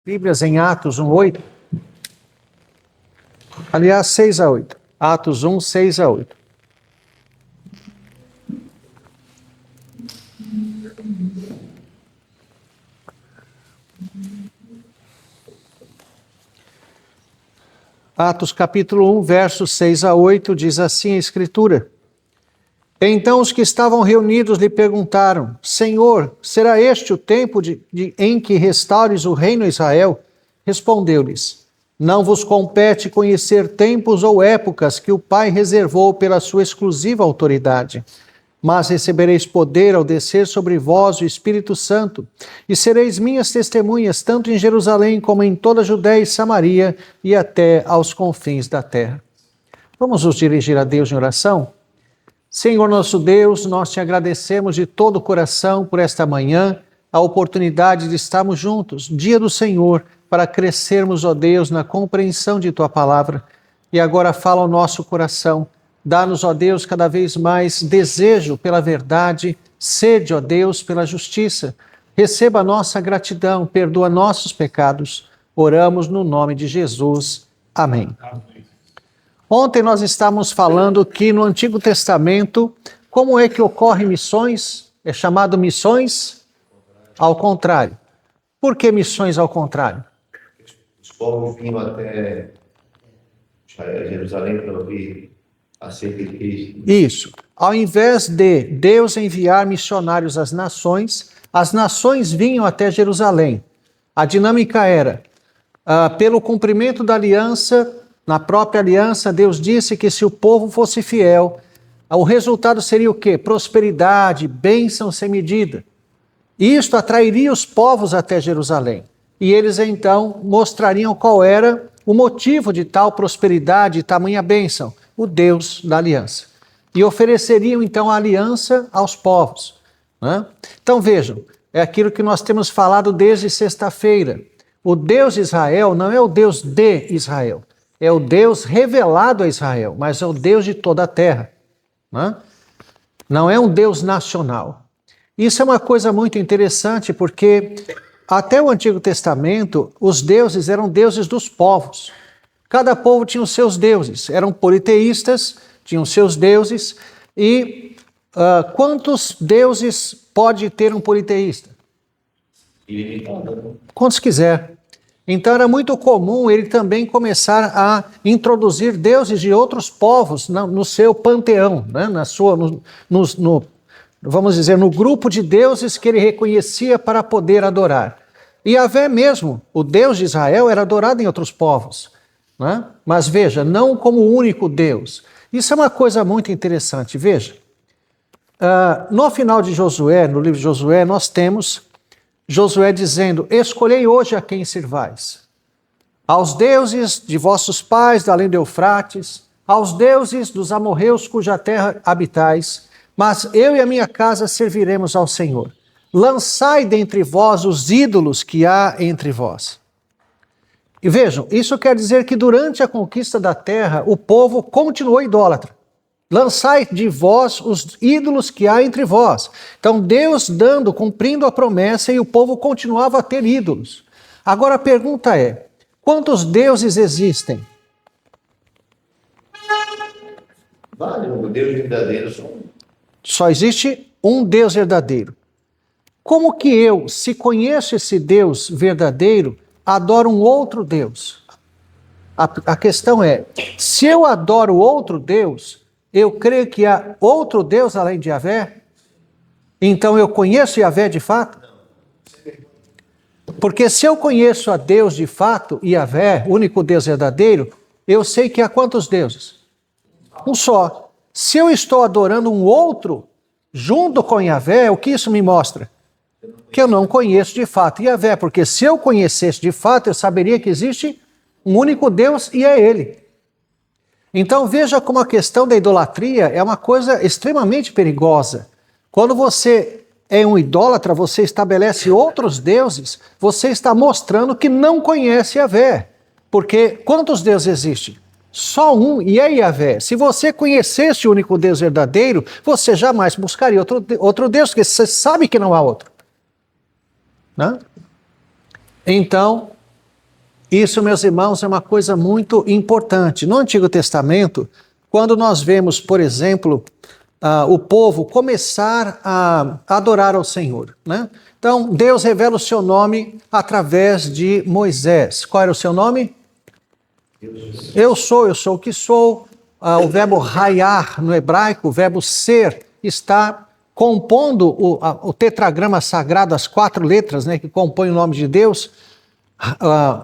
Bíblias em Atos 1:8. Aliás, 6-8. Atos 1, 6-8. Atos capítulo 1, versos 6-8, diz assim a Escritura. Então os que estavam reunidos lhe perguntaram: Senhor, será este o tempo em que restaures o reino a Israel? Respondeu-lhes: Não vos compete conhecer tempos ou épocas que o Pai reservou pela sua exclusiva autoridade. Mas recebereis poder ao descer sobre vós o Espírito Santo, e sereis minhas testemunhas tanto em Jerusalém como em toda a Judéia e Samaria e até aos confins da terra. Vamos nos dirigir a Deus em oração? Senhor nosso Deus, nós te agradecemos de todo o coração por esta manhã, a oportunidade de estarmos juntos, dia do Senhor, para crescermos, ó Deus, na compreensão de tua palavra. E agora fala ao nosso coração. Dá-nos, ó Deus, cada vez mais desejo pela verdade, sede, ó Deus, pela justiça. Receba a nossa gratidão, perdoa nossos pecados. Oramos no nome de Jesus. Amém. Amém. Ontem nós estávamos falando que no Antigo Testamento, como é que ocorrem missões? É chamado missões ao contrário. Por que missões ao contrário? Os povos vinham até Jerusalém para ouvir acerca de Cristo. Isso. Ao invés de Deus enviar missionários às nações vinham até Jerusalém. A dinâmica era, pelo cumprimento da aliança, na própria aliança, Deus disse que se o povo fosse fiel, o resultado seria o quê? Prosperidade, bênção sem medida. E isto atrairia os povos até Jerusalém. E eles então mostrariam qual era o motivo de tal prosperidade e tamanha bênção, o Deus da aliança. E ofereceriam então a aliança aos povos. Né? Então vejam, é aquilo que nós temos falado desde sexta-feira. O Deus de Israel não é o Deus de Israel. É o Deus revelado a Israel, mas é o Deus de toda a terra. Né? Não é um Deus nacional. Isso é uma coisa muito interessante, porque até o Antigo Testamento, os deuses eram deuses dos povos. Cada povo tinha os seus deuses, eram politeístas, tinham seus deuses. E quantos deuses pode ter um politeísta? Quantos quiser. Então era muito comum ele também começar a introduzir deuses de outros povos no seu panteão, né? Vamos dizer, no grupo de deuses que ele reconhecia para poder adorar. E Yahvé mesmo, o Deus de Israel, era adorado em outros povos. Né? Mas veja, não como o único Deus. Isso é uma coisa muito interessante, veja. No final de Josué, no livro de Josué, nós temos Josué dizendo: escolhei hoje a quem servais. Aos deuses de vossos pais, da além do Eufrates, aos deuses dos amorreus cuja terra habitais, mas eu e a minha casa serviremos ao Senhor. Lançai dentre vós os ídolos que há entre vós. E vejam, isso quer dizer que durante a conquista da terra, o povo continuou idólatra. Lançai de vós os ídolos que há entre vós. Então Deus cumprindo a promessa, e o povo continuava a ter ídolos. Agora a pergunta é: quantos deuses existem? O Deus verdadeiro só existe um Deus verdadeiro. Como que eu, se conheço esse Deus verdadeiro, adoro um outro Deus? A questão é, se eu adoro outro Deus, eu creio que há outro Deus além de Yahvé? Então eu conheço Yahvé de fato? Porque se eu conheço a Deus de fato, Yahvé, o único Deus verdadeiro, eu sei que há quantos deuses? Um só. Se eu estou adorando um outro junto com Yahvé, o que isso me mostra? Que eu não conheço de fato Yahvé, porque se eu conhecesse de fato, eu saberia que existe um único Deus e é Ele. Então veja como a questão da idolatria é uma coisa extremamente perigosa. Quando você é um idólatra, você estabelece outros deuses, você está mostrando que não conhece Yahvé. Porque quantos deuses existem? Só um, e é Yahvé. Se você conhecesse o único Deus verdadeiro, você jamais buscaria outro Deus, porque você sabe que não há outro. Né? Então, Isso, meus irmãos, é uma coisa muito importante. No Antigo Testamento, quando nós vemos, por exemplo, o povo começar a adorar ao Senhor, né? Então, Deus revela o seu nome através de Moisés. Qual era o seu nome? Eu sou o que sou. O verbo raiar no hebraico, o verbo ser, está compondo o tetragrama sagrado, as 4 letras, né, que compõem o nome de Deus.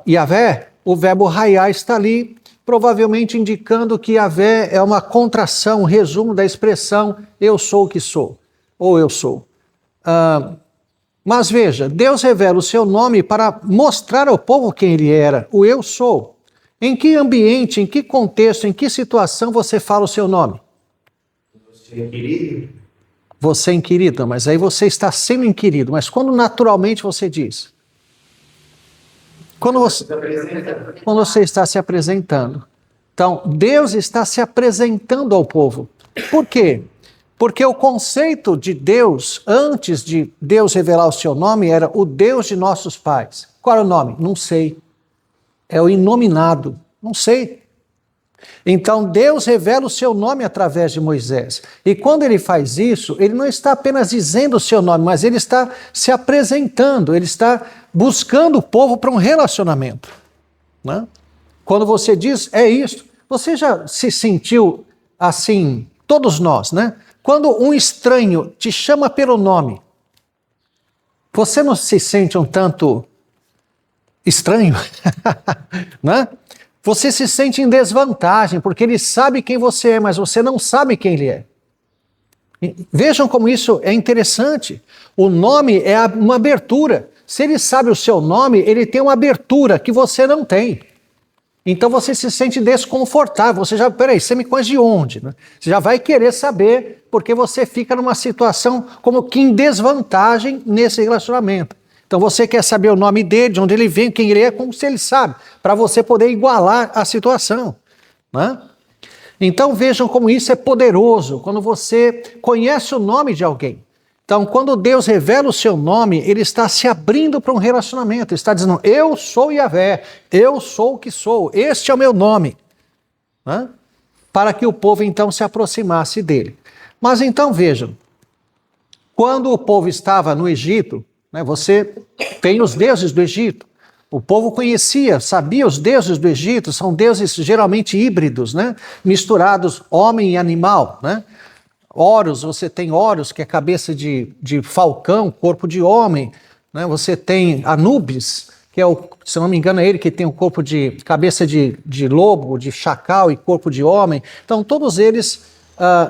Yahvé, o verbo raiar está ali, provavelmente indicando que Yahvé é uma contração, um resumo da expressão eu sou o que sou, ou eu sou. Mas veja, Deus revela o seu nome para mostrar ao povo quem ele era, o eu sou. Em que ambiente, em que contexto, em que situação você fala o seu nome? Você é inquirido. Você é inquirido, mas aí você está sendo inquirido. Mas quando naturalmente você diz? Quando você está se apresentando. Então, Deus está se apresentando ao povo. Por quê? Porque o conceito de Deus, antes de Deus revelar o seu nome, era o Deus de nossos pais. Qual é o nome? Não sei. É o inominado. Não sei. Então, Deus revela o seu nome através de Moisés. E quando ele faz isso, ele não está apenas dizendo o seu nome, mas ele está se apresentando, ele está buscando o povo para um relacionamento, né? Quando você diz, é isso, você já se sentiu assim, todos nós, né? Quando um estranho te chama pelo nome, você não se sente um tanto estranho, né? Você se sente em desvantagem, porque ele sabe quem você é, mas você não sabe quem ele é. Vejam como isso é interessante. O nome é uma abertura. Se ele sabe o seu nome, ele tem uma abertura que você não tem. Então você se sente desconfortável. Você já, peraí, você me conhece de onde? Você já vai querer saber, porque você fica numa situação como que em desvantagem nesse relacionamento. Então você quer saber o nome dele, de onde ele vem, quem ele é, como se ele sabe, para você poder igualar a situação, né? Então vejam como isso é poderoso, quando você conhece o nome de alguém. Então quando Deus revela o seu nome, ele está se abrindo para um relacionamento, está dizendo, eu sou Yahvé, eu sou o que sou, este é o meu nome, né? Para que o povo então se aproximasse dele. Mas então vejam, quando o povo estava no Egito, você tem os deuses do Egito. O povo conhecia, sabia os deuses do Egito, são deuses geralmente híbridos, né? Misturados homem e animal, né? Horus, você tem Horus, que é cabeça de falcão, corpo de homem, né? Você tem Anubis, que é se não me engano, é ele que tem o corpo de cabeça de lobo, de chacal e corpo de homem. Então todos eles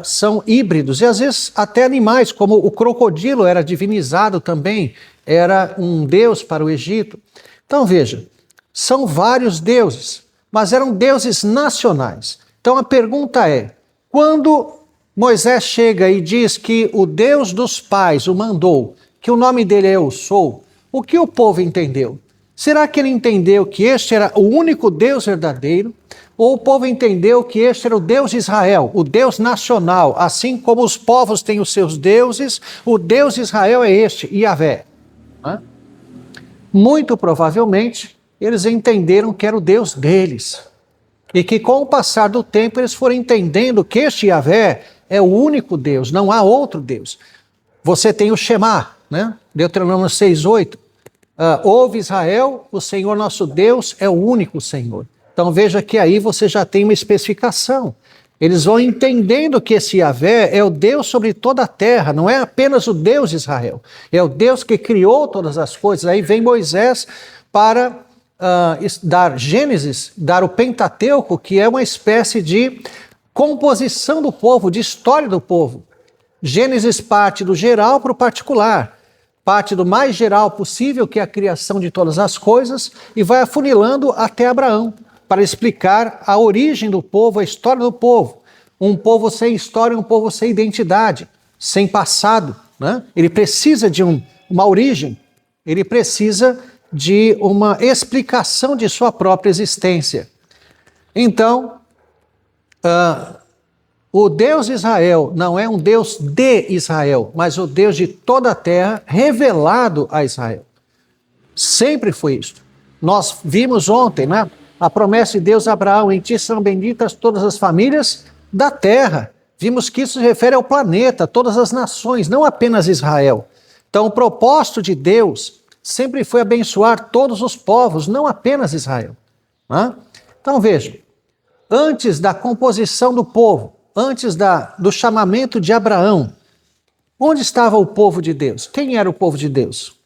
são híbridos, e às vezes até animais, como o crocodilo era divinizado também, era um deus para o Egito. Então veja, são vários deuses, mas eram deuses nacionais. Então a pergunta é, quando Moisés chega e diz que o Deus dos pais o mandou, que o nome dele é Eu Sou, o que o povo entendeu? Será que ele entendeu que este era o único Deus verdadeiro? Ou o povo entendeu que este era o Deus de Israel, o Deus nacional, assim como os povos têm os seus deuses, o Deus de Israel é este, Yahvé. Muito provavelmente, eles entenderam que era o Deus deles. E que com o passar do tempo, eles foram entendendo que este Yahvé é o único Deus, não há outro Deus. Você tem o Shema, né? Deuteronômio 6:8. Ouve Israel, o Senhor nosso Deus é o único Senhor. Então veja que aí você já tem uma especificação. Eles vão entendendo que esse Yahvé é o Deus sobre toda a terra, não é apenas o Deus de Israel. É o Deus que criou todas as coisas. Aí vem Moisés para dar Gênesis, dar o Pentateuco, que é uma espécie de composição do povo, de história do povo. Gênesis parte do geral para o particular. Parte do mais geral possível, que é a criação de todas as coisas, e vai afunilando até Abraão, para explicar a origem do povo, a história do povo. Um povo sem história, um povo sem identidade, sem passado, né? Ele precisa de uma origem, ele precisa de uma explicação de sua própria existência. Então, o Deus de Israel não é um Deus de Israel, mas o Deus de toda a terra revelado a Israel. Sempre foi isso. Nós vimos ontem, né? A promessa de Deus a Abraão: em ti são benditas todas as famílias da terra. Vimos que isso se refere ao planeta, todas as nações, não apenas Israel. Então, o propósito de Deus sempre foi abençoar todos os povos, não apenas Israel. Né? Então, veja, antes da composição do povo, antes do chamamento de Abraão, onde estava o povo de Deus? Quem era o povo de Deus?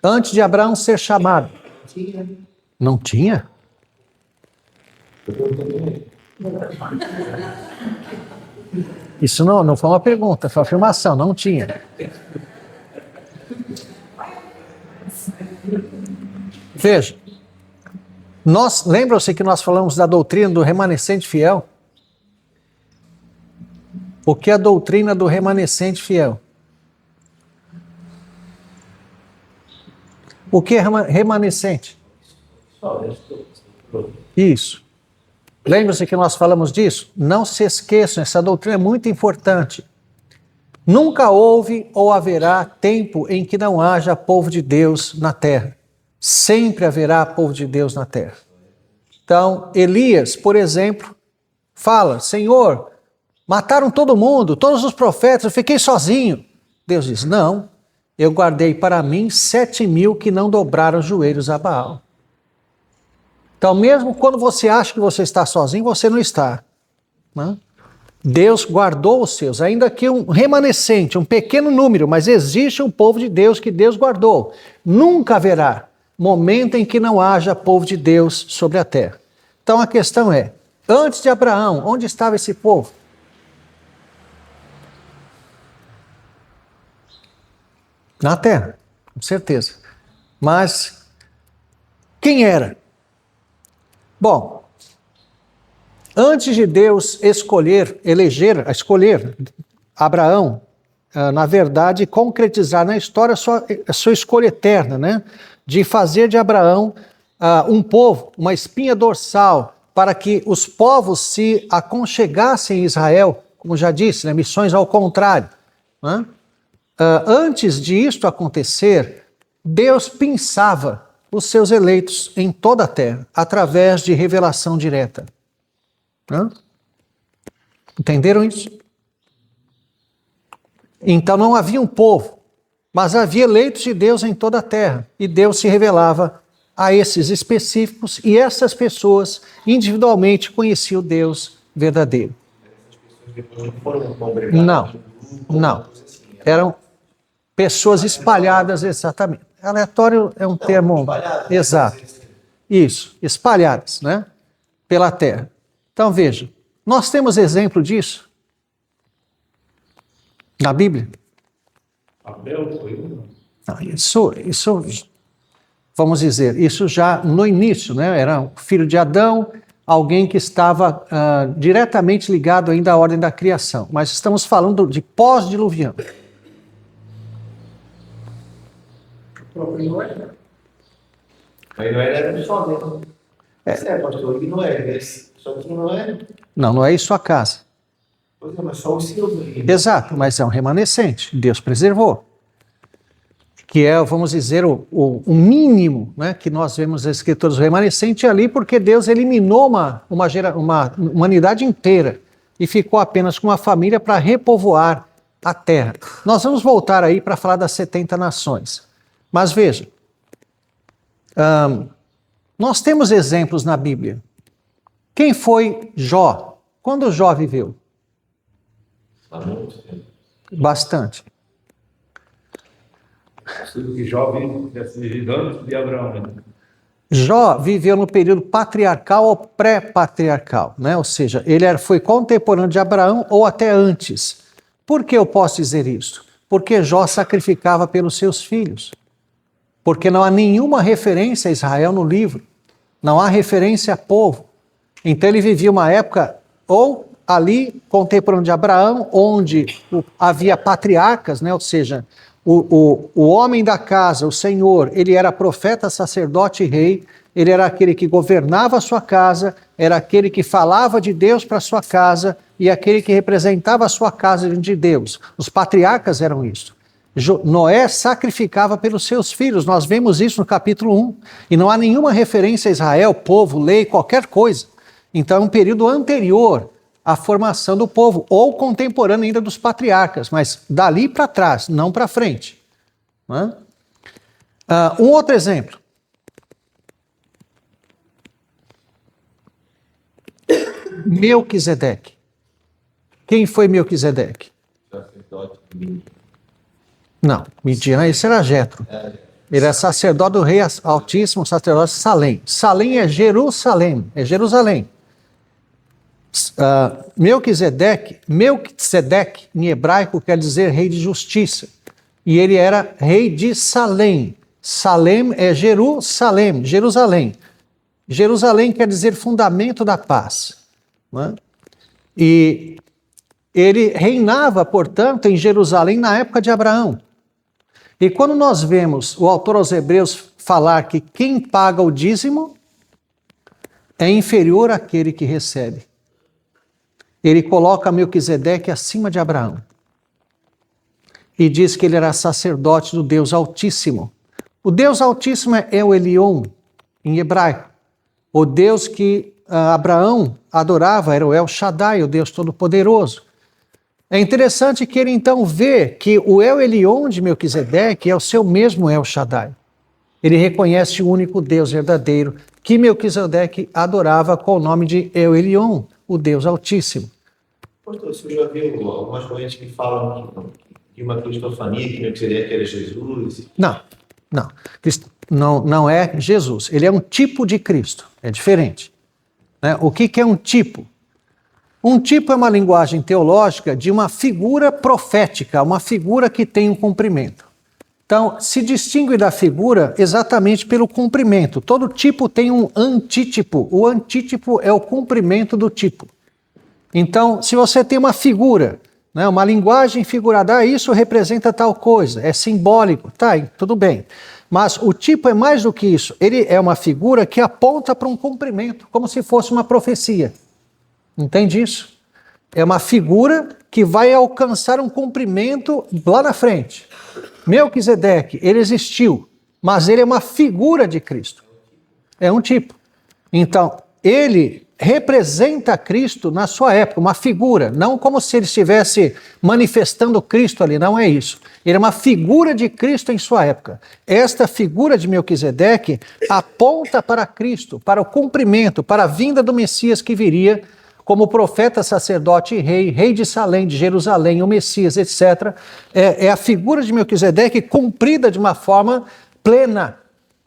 Antes de Abraão ser chamado. Não tinha? Isso não foi uma pergunta, foi uma afirmação, não tinha. Veja, lembram-se que nós falamos da doutrina do remanescente fiel? O que é a doutrina do remanescente fiel? O que é remanescente? Isso. Lembra-se que nós falamos disso? Não se esqueçam, essa doutrina é muito importante. Nunca houve ou haverá tempo em que não haja povo de Deus na terra. Sempre haverá povo de Deus na terra. Então, Elias, por exemplo, fala: Senhor, mataram todo mundo, todos os profetas, eu fiquei sozinho. Deus diz: não, eu guardei para mim 7.000 que não dobraram os joelhos a Baal. Então, mesmo quando você acha que você está sozinho, você não está. Né? Deus guardou os seus, ainda que um remanescente, um pequeno número, mas existe um povo de Deus que Deus guardou. Nunca haverá momento em que não haja povo de Deus sobre a terra. Então a questão é, antes de Abraão, onde estava esse povo? Na terra, com certeza. Mas quem era? Bom, antes de Deus escolher Abraão, na verdade, concretizar na história a sua escolha eterna, né? De fazer de Abraão um povo, uma espinha dorsal, para que os povos se aconchegassem em Israel, como já disse, né? Missões ao contrário. Né? Antes de isto acontecer, Deus pensava os seus eleitos em toda a terra, através de revelação direta. Hã? Entenderam isso? Então não havia um povo, mas havia eleitos de Deus em toda a terra, e Deus se revelava a esses específicos, e essas pessoas individualmente conheciam o Deus verdadeiro. Não. Eram pessoas espalhadas, exatamente. Aleatório é um termo exato. Isso, espalhadas, né? Pela terra. Então veja, nós temos exemplo disso na Bíblia. Abel foi um. Não, isso, vamos dizer, isso já no início, né? Era um filho de Adão, alguém que estava diretamente ligado ainda à ordem da criação. Mas estamos falando de pós-diluviano. Próprio Noé. Mas Noé era só mesmo. Pastor, e Noé? Só que Noé. Não, Noé e sua casa. Pois é, mas só os seus. Exato, mas é um remanescente. Deus preservou. Que é, vamos dizer, o mínimo, né, que nós vemos nas escrituras. O remanescente ali porque Deus eliminou uma humanidade inteira e ficou apenas com uma família para repovoar a terra. Nós vamos voltar aí para falar das 70 nações. Mas veja, nós temos exemplos na Bíblia. Quem foi Jó? Quando Jó viveu? Há muito tempo. Bastante. Que Jó vive antes de Abraão. Jó viveu no período patriarcal ou pré-patriarcal, né? Ou seja, ele foi contemporâneo de Abraão ou até antes. Por que eu posso dizer isso? Porque Jó sacrificava pelos seus filhos. Porque não há nenhuma referência a Israel no livro. Não há referência a povo. Então ele vivia uma época, ou ali, contemporâneo de Abraão, onde havia patriarcas, né? Ou seja, o homem da casa, o Senhor, ele era profeta, sacerdote e rei, ele era aquele que governava a sua casa, era aquele que falava de Deus para a sua casa e aquele que representava a sua casa diante de Deus. Os patriarcas eram isso. Noé sacrificava pelos seus filhos. Nós vemos isso no capítulo 1. E não há nenhuma referência a Israel, povo, lei, qualquer coisa. Então é um período anterior à formação do povo, ou contemporâneo ainda dos patriarcas, mas dali para trás, não para frente. Não é? Um outro exemplo. Melquisedeque. Quem foi Melquisedeque? Não, mentira, esse era Jetro. Ele é sacerdote do rei Altíssimo, sacerdote de Salém. Salém é Jerusalém, Melquisedeque em hebraico quer dizer rei de justiça. E ele era rei de Salém. Salém é Jerusalém. Jerusalém quer dizer fundamento da paz. Não é? E ele reinava, portanto, em Jerusalém na época de Abraão. E quando nós vemos o autor aos Hebreus falar que quem paga o dízimo é inferior àquele que recebe, ele coloca Melquisedeque acima de Abraão. E diz que ele era sacerdote do Deus Altíssimo. O Deus Altíssimo é El Elyon, em hebraico. O Deus que Abraão adorava era o El Shaddai, o Deus Todo-Poderoso. É interessante que ele então vê que o El Elyon de Melquisedeque é o seu mesmo El Shaddai. Ele reconhece o único Deus verdadeiro que Melquisedeque adorava com o nome de El Elyon, o Deus Altíssimo. Pastor, você já viu algumas correntes que falam que uma cristofania, que Melquisedeque era Jesus? Não é Jesus. Ele é um tipo de Cristo, é diferente. Né? O que é um tipo? Um tipo é uma linguagem teológica de uma figura profética, uma figura que tem um cumprimento. Então, se distingue da figura exatamente pelo cumprimento. Todo tipo tem um antítipo. O antítipo é o cumprimento do tipo. Então, se você tem uma figura, né, uma linguagem figurada, isso representa tal coisa, é simbólico, tá, tudo bem. Mas o tipo é mais do que isso. Ele é uma figura que aponta para um cumprimento, como se fosse uma profecia. Entende isso? É uma figura que vai alcançar um cumprimento lá na frente. Melquisedeque, ele existiu, mas ele é uma figura de Cristo. É um tipo. Então, ele representa Cristo na sua época, uma figura, não como se ele estivesse manifestando Cristo ali, não é isso. Ele é uma figura de Cristo em sua época. Esta figura de Melquisedeque aponta para Cristo, para o cumprimento, para a vinda do Messias que viria como profeta, sacerdote e rei, rei de Salém, de Jerusalém, o Messias, etc. É a figura de Melquisedeque cumprida de uma forma plena,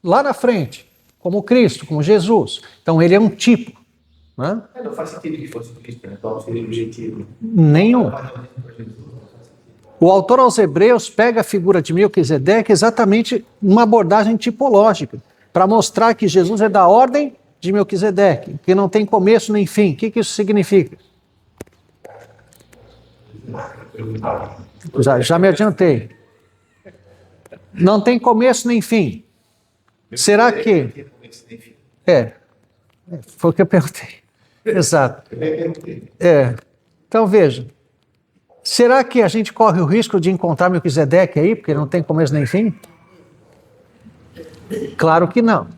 lá na frente, como Cristo, como Jesus. Então ele é um tipo. Né? Não faz sentido que fosse Cristo, né? Qual seria o objetivo? Nenhum. O autor aos Hebreus pega a figura de Melquisedeque exatamente numa abordagem tipológica, para mostrar que Jesus é da ordem de Melquisedeque, que não tem começo nem fim. O que isso significa? Já me adiantei. Não tem começo nem fim. Será que... Foi o que eu perguntei. Exato. Então veja, será que a gente corre o risco de encontrar Melquisedeque aí, porque não tem começo nem fim? Claro que não.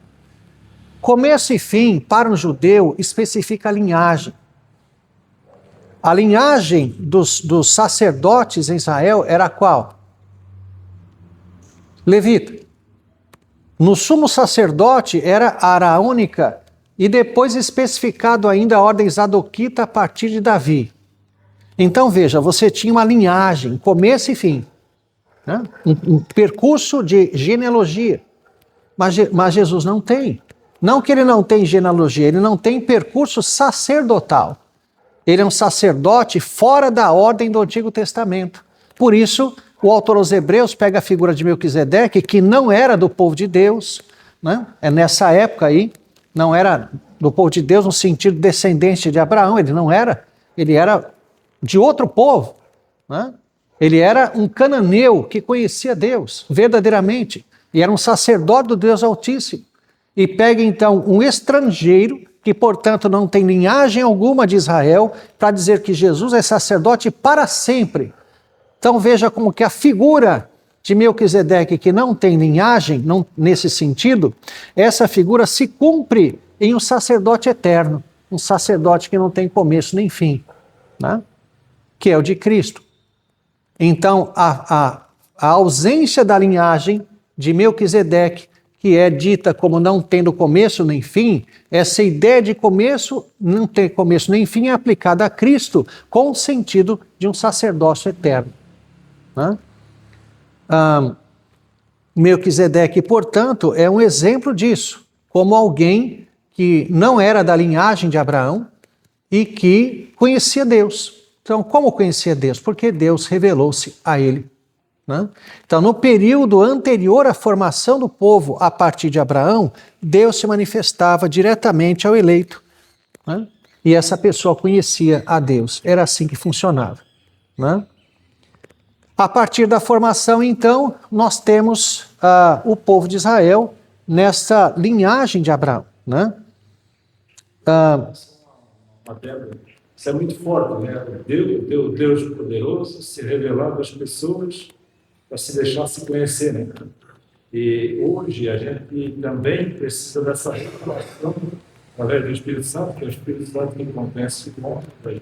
Começo e fim, para um judeu, especifica a linhagem. A linhagem dos sacerdotes em Israel era qual? Levita. No sumo sacerdote era araônica e depois especificado ainda a ordem zadoquita a partir de Davi. Então veja, você tinha uma linhagem, começo e fim. Né? Um percurso de genealogia. Mas Jesus não tem. Não que ele não tem genealogia, ele não tem percurso sacerdotal. Ele é um sacerdote fora da ordem do Antigo Testamento. Por isso, o autor aos Hebreus pega a figura de Melquisedeque, que não era do povo de Deus, né? É nessa época aí, não era do povo de Deus no sentido descendente de Abraão, ele não era, ele era de outro povo, né? Ele era um cananeu que conhecia Deus verdadeiramente, e era um sacerdote do Deus Altíssimo. E pega então um estrangeiro, que portanto não tem linhagem alguma de Israel, para dizer que Jesus é sacerdote para sempre. Então veja como que a figura de Melquisedeque, que não tem linhagem, não, nesse sentido, essa figura se cumpre em um sacerdote eterno, um sacerdote que não tem começo nem fim, né? Que é o de Cristo. Então, a ausência da linhagem de Melquisedeque, que é dita como não tendo começo nem fim, essa ideia de começo, não ter começo nem fim, é aplicada a Cristo com o sentido de um sacerdócio eterno, né? Melquisedeque, portanto, é um exemplo disso, como alguém que não era da linhagem de Abraão e que conhecia Deus. Então, como conhecia Deus? Porque Deus revelou-se a ele, né? Então, no período anterior à formação do povo a partir de Abraão, Deus se manifestava diretamente ao eleito, né? E essa pessoa conhecia a Deus. Era assim que funcionava, né? A partir da formação, então, nós temos o povo de Israel nessa linhagem de Abraão, né? Isso é muito forte, né? Deus poderoso se revelando às pessoas para se deixar se conhecer, né? E hoje a gente também precisa dessa revelação através do Espírito Santo, que é o Espírito Santo que convence o mundo da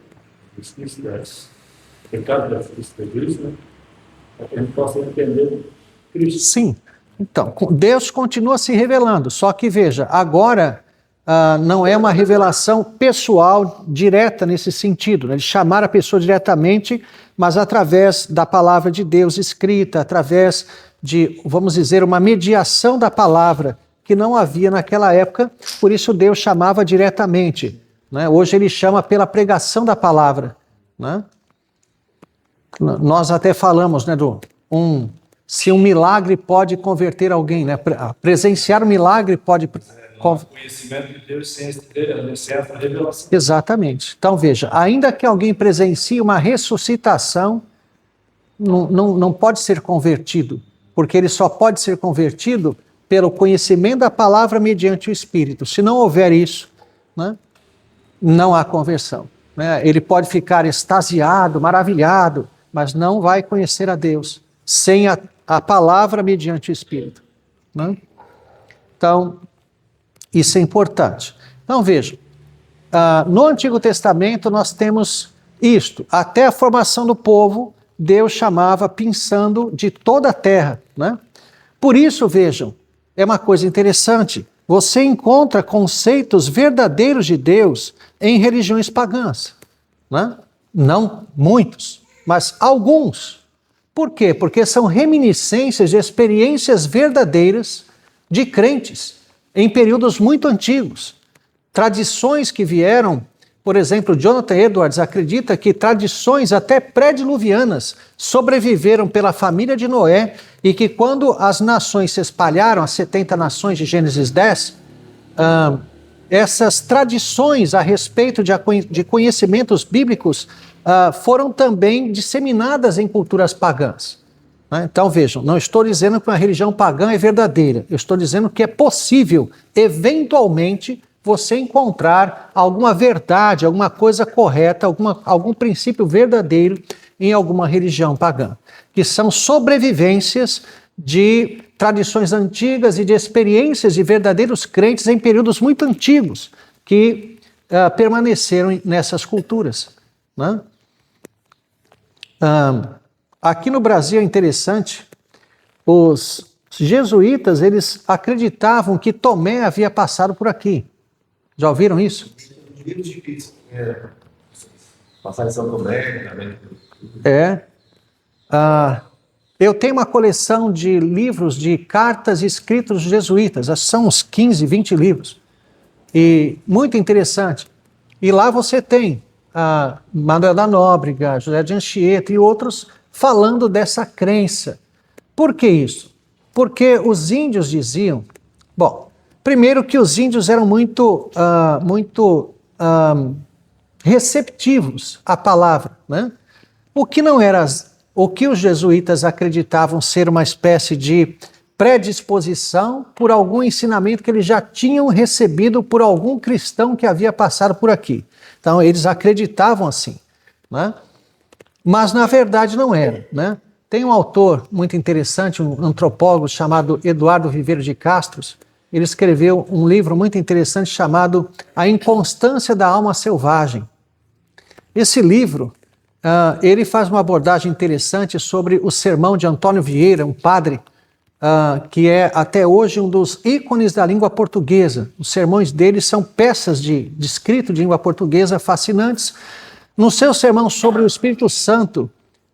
justiça, das pecados, da justiça de Cristo, né? Para que a gente possa entender Cristo. Sim. Então, Deus continua se revelando, só que veja, agora não é uma revelação pessoal direta nesse sentido, né? De chamar a pessoa diretamente, mas através da palavra de Deus escrita, através de, vamos dizer, uma mediação da palavra que não havia naquela época, por isso Deus chamava diretamente, né? Hoje ele chama pela pregação da palavra, né? Nós até falamos, né, se um milagre pode converter alguém, né? Presenciar um milagre pode... O conhecimento de Deus sem essa revelação. Exatamente. Então veja, ainda que alguém presencie uma ressuscitação, não pode ser convertido, porque ele só pode ser convertido pelo conhecimento da palavra mediante o Espírito. Se não houver isso, né, não há conversão, né? Ele pode ficar extasiado, maravilhado, mas não vai conhecer a Deus sem a palavra mediante o Espírito, né? Então, isso é importante. Então, veja, no Antigo Testamento nós temos isto. Até a formação do povo, Deus chamava pensando de toda a terra, né? Por isso, vejam, é uma coisa interessante. Você encontra conceitos verdadeiros de Deus em religiões pagãs, né? Não muitos, mas alguns. Por quê? Porque são reminiscências de experiências verdadeiras de crentes em períodos muito antigos. Tradições que vieram, por exemplo, Jonathan Edwards acredita que tradições até pré-diluvianas sobreviveram pela família de Noé e que quando as nações se espalharam, as 70 nações de Gênesis 10, essas tradições a respeito de conhecimentos bíblicos foram também disseminadas em culturas pagãs. Então vejam, não estou dizendo que uma religião pagã é verdadeira, eu estou dizendo que é possível, eventualmente, você encontrar alguma verdade, alguma coisa correta, algum princípio verdadeiro em alguma religião pagã, que são sobrevivências de tradições antigas e de experiências de verdadeiros crentes em períodos muito antigos, que permaneceram nessas culturas, né? Aqui no Brasil é interessante, os jesuítas, eles acreditavam que Tomé havia passado por aqui. Já ouviram isso? Livro de Cristo. Passar em São Tomé também. Eu tenho uma coleção de livros de cartas escritos dos jesuítas, são uns 15, 20 livros. E muito interessante. E lá você tem Manuel da Nóbrega, José de Anchieta e outros falando dessa crença. Por que isso? Porque os índios diziam... Bom, primeiro que os índios eram muito receptivos à palavra, né? O que os jesuítas acreditavam ser uma espécie de predisposição por algum ensinamento que eles já tinham recebido por algum cristão que havia passado por aqui. Então, eles acreditavam assim, né? Mas, na verdade, não era, né? Tem um autor muito interessante, um antropólogo chamado Eduardo Viveiro de Castro. Ele escreveu um livro muito interessante chamado A Inconstância da Alma Selvagem. Esse livro, ele faz uma abordagem interessante sobre o sermão de Antônio Vieira, um padre que é até hoje um dos ícones da língua portuguesa. Os sermões dele são peças de escrito de língua portuguesa fascinantes. No seu sermão sobre o Espírito Santo,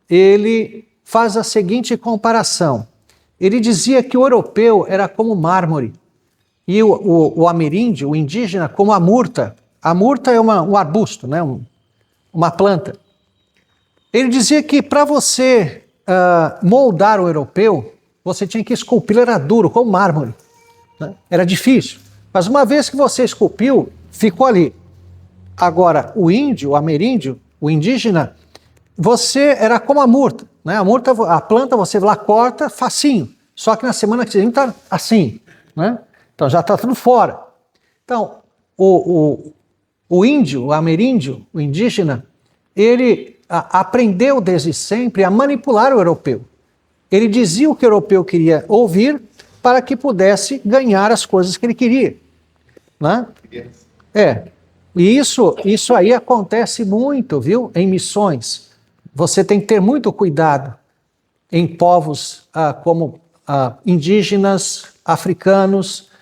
ele faz a seguinte comparação. Ele dizia que o europeu era como mármore e o ameríndio, o indígena, como a murta. A murta é um arbusto, né? Uma planta. Ele dizia que para você moldar o europeu, você tinha que esculpir, era duro, como mármore. Né? Era difícil. Mas uma vez que você esculpiu, ficou ali. Agora, o índio, o ameríndio, o indígena, você era como a murta. Né? A planta você lá corta, facinho. Só que na semana que vem está assim. Né? Então já está tudo fora. Então, o índio, o ameríndio, o indígena, ele aprendeu desde sempre a manipular o europeu. Ele dizia o que o europeu queria ouvir para que pudesse ganhar as coisas que ele queria. Né? E isso aí acontece muito, viu? Em missões. Você tem que ter muito cuidado em povos como indígenas, africanos.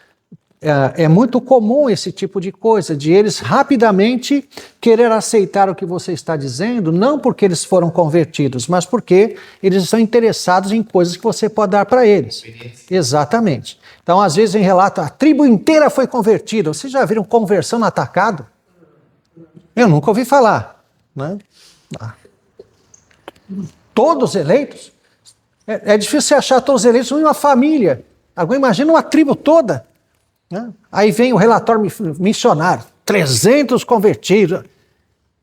É muito comum esse tipo de coisa, de eles rapidamente querer aceitar o que você está dizendo, não porque eles foram convertidos, mas porque eles estão interessados em coisas que você pode dar para eles. Exatamente. Então, às vezes, em relato, a tribo inteira foi convertida. Vocês já viram conversão no atacado? Eu nunca ouvi falar. Né? Todos eleitos? É difícil você achar todos eleitos em uma família. Agora, imagina uma tribo toda. Aí vem o relatório missionário, 300 convertidos.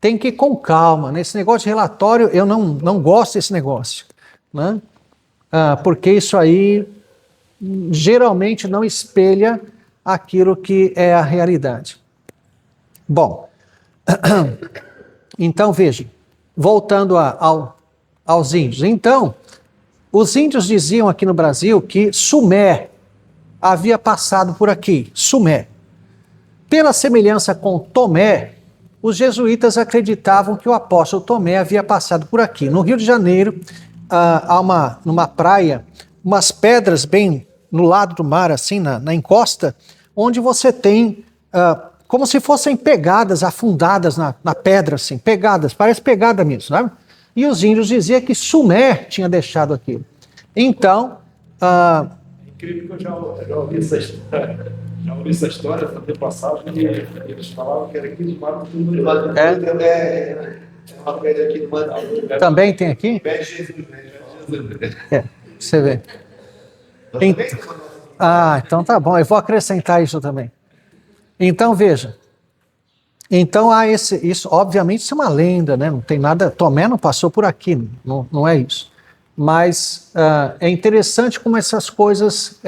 Tem que ir com calma. Nesse negócio de relatório, eu não gosto desse negócio. Né? Porque isso aí geralmente não espelha aquilo que é a realidade. Bom, então vejam, voltando aos índios. Então, os índios diziam aqui no Brasil que Sumé havia passado por aqui, Sumé. Pela semelhança com Tomé, os jesuítas acreditavam que o apóstolo Tomé havia passado por aqui. No Rio de Janeiro, há numa praia, umas pedras bem no lado do mar, assim, na encosta, onde você tem como se fossem pegadas, afundadas na pedra, assim, pegadas, parece pegada mesmo, sabe? E os índios diziam que Sumé tinha deixado aquilo. Então, incrível que eu já ouvi essa história. Já ouvi essa história, até passagem, e eles falavam que era aqui do Mato Tudo. É uma pedra aqui do Mato. Também tem aqui? Pé de Jesus, né? Você vê. Então tá bom, eu vou acrescentar isso também. Então veja. Então há isso, obviamente isso é uma lenda, né? Não tem nada, Tomé não passou por aqui, não é isso. Mas é interessante como essas coisas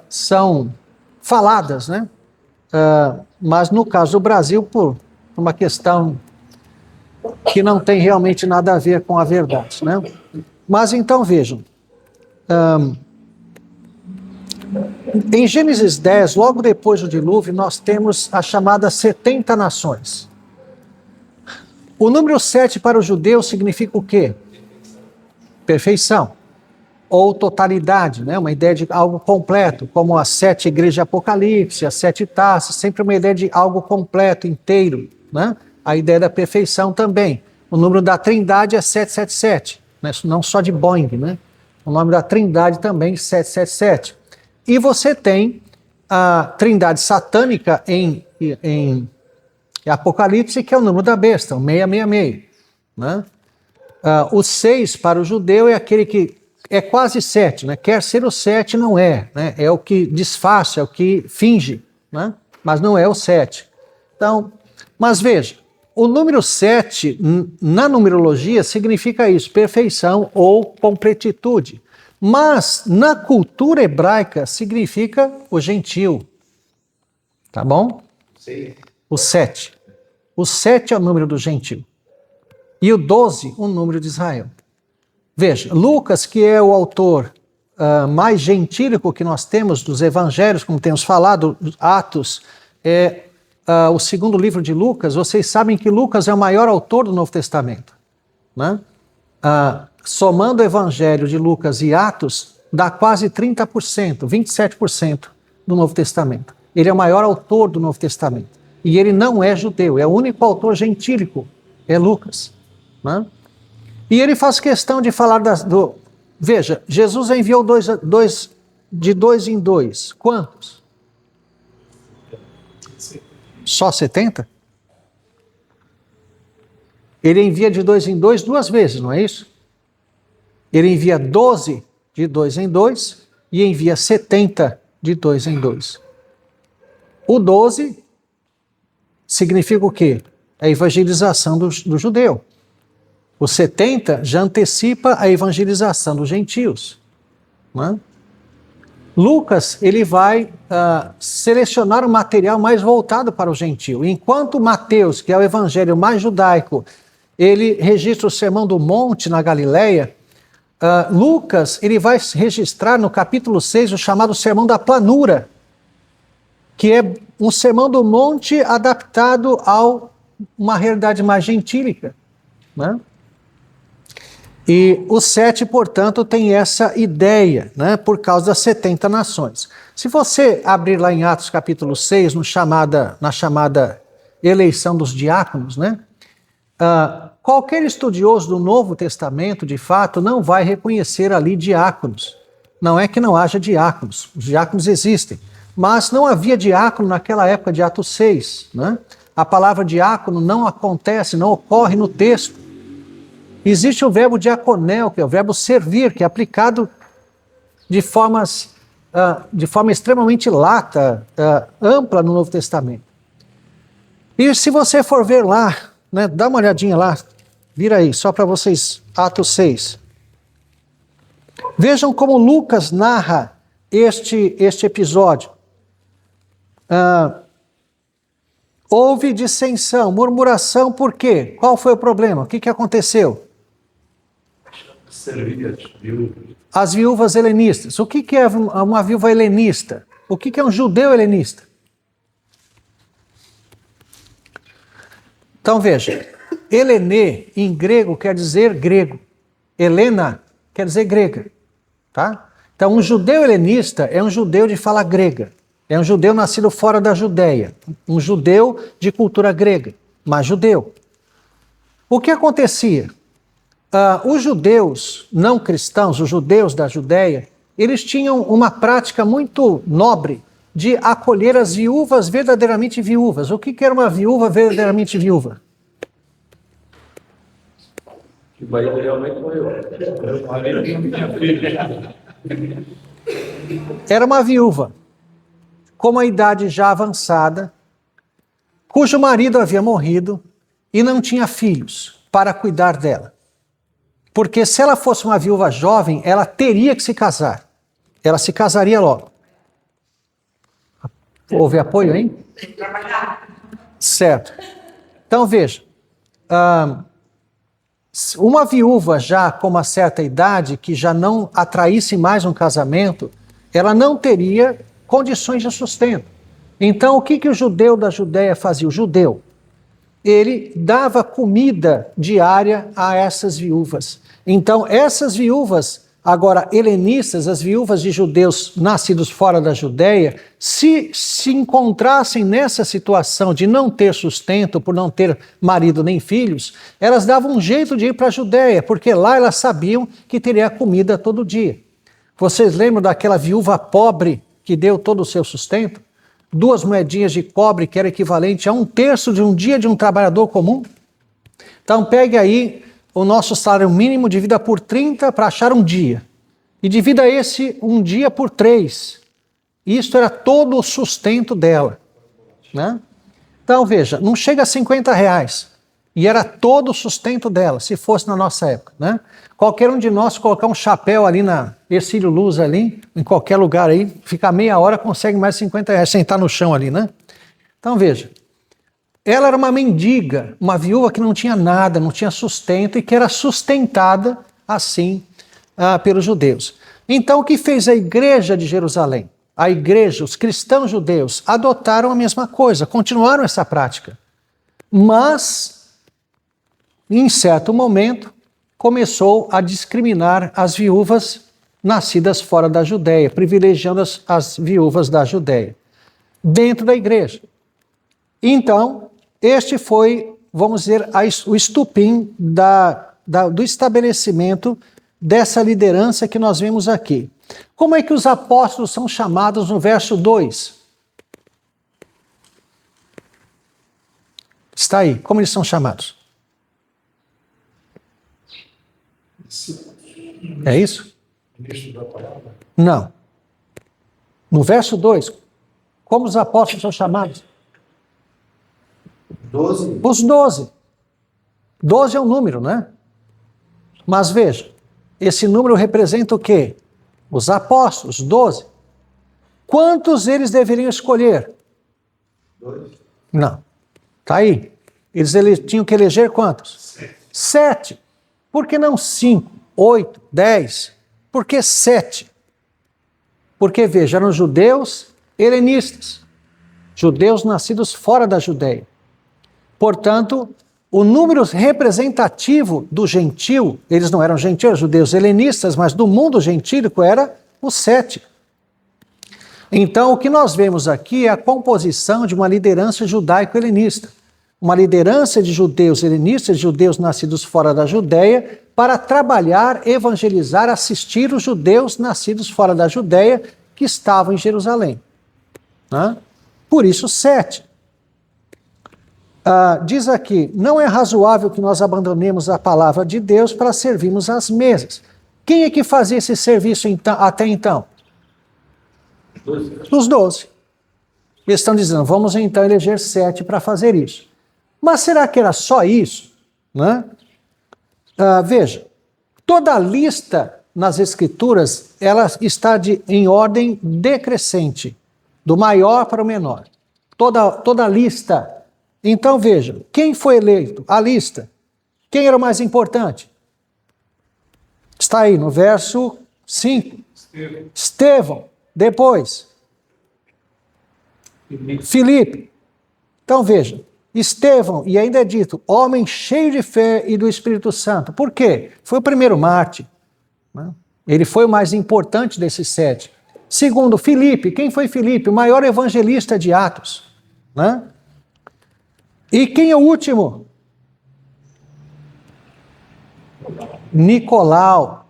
são faladas, né? Mas no caso do Brasil, por uma questão que não tem realmente nada a ver com a verdade, né? Mas então vejam, em Gênesis 10, logo depois do dilúvio, nós temos as chamadas 70 nações. O número 7 para os judeus significa o quê? Perfeição, ou totalidade, né? Uma ideia de algo completo, como as 7 igrejas de Apocalipse, as 7 taças, sempre uma ideia de algo completo, inteiro, né? A ideia da perfeição também. O número da Trindade é 777, né? Não só de Boeing, né? O nome da Trindade também 777. E você tem a Trindade satânica em Apocalipse, que é o número da besta, o 666, né? O 6 para o judeu é aquele que é quase 7, né? Quer ser o 7, não é, né? É o que disfarça, é o que finge, né? Mas não é o 7. Então, mas veja, o número 7 na numerologia significa isso, perfeição ou completitude. Mas na cultura hebraica significa o gentil. Tá bom? Sim. O 7. O 7 é o número do gentil. E o 12, o número de Israel. Veja, Lucas, que é o autor mais gentílico que nós temos dos evangelhos, como temos falado, Atos, o segundo livro de Lucas. Vocês sabem que Lucas é o maior autor do Novo Testamento, né? Somando o evangelho de Lucas e Atos, dá quase 30%, 27% do Novo Testamento. Ele é o maior autor do Novo Testamento. E ele não é judeu, é o único autor gentílico, é Lucas, né? E ele faz questão de falar Veja, Jesus enviou de dois em dois. Quantos? Só 70? Ele envia de 2 em 2 2 vezes, não é isso? Ele envia 12 de 2 em 2 e envia 70 de 2 em 2. O 12 significa o quê? A evangelização do judeu. O 70 já antecipa a evangelização dos gentios, né? Lucas, ele vai selecionar um material mais voltado para o gentio. Enquanto Mateus, que é o evangelho mais judaico, ele registra o Sermão do Monte na Galileia, Lucas, ele vai registrar no capítulo 6 o chamado Sermão da Planura, que é um Sermão do Monte adaptado a uma realidade mais gentílica, né? E o 7, portanto, tem essa ideia, né, por causa das 70 nações. Se você abrir lá em Atos capítulo 6, na chamada eleição dos diáconos, né, qualquer estudioso do Novo Testamento, de fato, não vai reconhecer ali diáconos. Não é que não haja diáconos, os diáconos existem, mas não havia diácono naquela época de Atos 6. Né? A palavra diácono não acontece, não ocorre no texto. Existe o verbo diaconel, que é o verbo servir, que é aplicado de forma extremamente lata, ampla no Novo Testamento. E se você for ver lá, né, dá uma olhadinha lá, vira aí, só para vocês, Atos 6. Vejam como Lucas narra este episódio. Houve dissensão, murmuração, por quê? Qual foi o problema? O que aconteceu? As viúvas helenistas. O que é uma viúva helenista? O que é um judeu helenista? Então veja, Helene em grego quer dizer grego. Helena quer dizer grega. Tá? Então um judeu helenista é um judeu de fala grega. É um judeu nascido fora da Judéia. Um judeu de cultura grega, mas judeu. O que acontecia? Os judeus não cristãos, os judeus da Judéia, eles tinham uma prática muito nobre de acolher as viúvas verdadeiramente viúvas. O que era uma viúva verdadeiramente viúva? Que vai realmente morreu. Era uma viúva com uma idade já avançada, cujo marido havia morrido e não tinha filhos para cuidar dela. Porque se ela fosse uma viúva jovem, ela teria que se casar. Ela se casaria logo. Houve apoio, hein? Tem que trabalhar. Certo. Então veja, uma viúva já com uma certa idade, que já não atraísse mais um casamento, ela não teria condições de sustento. Então o que o judeu da Judéia fazia? O judeu, ele dava comida diária a essas viúvas. Então essas viúvas, agora helenistas, as viúvas de judeus nascidos fora da Judéia, se encontrassem nessa situação de não ter sustento, por não ter marido nem filhos, elas davam um jeito de ir para a Judéia, porque lá elas sabiam que teria comida todo dia. Vocês lembram daquela viúva pobre que deu todo o seu sustento? 2 moedinhas de cobre, que era equivalente a 1/3 de um dia de um trabalhador comum? Então pegue aí o nosso salário mínimo, divida por 30 para achar um dia. E divida esse um dia por 3. Isto era todo o sustento dela. Né? Então veja, não chega a R$50. E era todo o sustento dela, se fosse na nossa época. Né? Qualquer um de nós colocar um chapéu ali na Ercílio Luz, ali, em qualquer lugar aí, ficar meia hora, consegue mais R$50, sentar no chão ali, né? Então veja, ela era uma mendiga, uma viúva que não tinha nada, não tinha sustento e que era sustentada assim pelos judeus. Então, o que fez a igreja de Jerusalém? A igreja, os cristãos judeus, adotaram a mesma coisa, continuaram essa prática. Mas, em certo momento, começou a discriminar as viúvas nascidas fora da Judéia, privilegiando as viúvas da Judéia, dentro da igreja. Então, este foi, vamos dizer, o estupim do estabelecimento dessa liderança que nós vemos aqui. Como é que os apóstolos são chamados no verso 2? Está aí, como eles são chamados? É isso? Não. No verso 2, como os apóstolos são chamados? 12. Os 12. 12 é um número, né? Mas veja, esse número representa o quê? Os apóstolos, 12. Quantos eles deveriam escolher? 2. Não. Está aí. Eles tinham que eleger quantos? 7. Por que não 5, 8, 10? Por que 7? Porque, veja, eram judeus helenistas. Judeus nascidos fora da Judéia. Portanto, o número representativo do gentil, eles não eram gentios, eram judeus helenistas, mas do mundo gentílico era o 7. Então, o que nós vemos aqui é a composição de uma liderança judaico-helenista. Uma liderança de judeus helenistas, de judeus nascidos fora da Judéia, para trabalhar, evangelizar, assistir os judeus nascidos fora da Judéia que estavam em Jerusalém. Por isso, 7. Diz aqui, não é razoável que nós abandonemos a palavra de Deus para servirmos às mesas. Quem é que fazia esse serviço até então? Os 12. Eles estão dizendo, vamos então eleger 7 para fazer isso. Mas será que era só isso? Veja, toda a lista nas Escrituras, ela está em ordem decrescente, do maior para o menor. Toda a lista. Então veja, quem foi eleito? A lista. Quem era o mais importante? Está aí no verso 5. Estevão. Depois. Filipe. Então veja, Estevão, e ainda é dito, homem cheio de fé e do Espírito Santo. Por quê? Foi o primeiro mártir. Ele foi o mais importante desses 7. Segundo, Filipe. Quem foi Filipe? O maior evangelista de Atos. E quem é o último? Nicolau.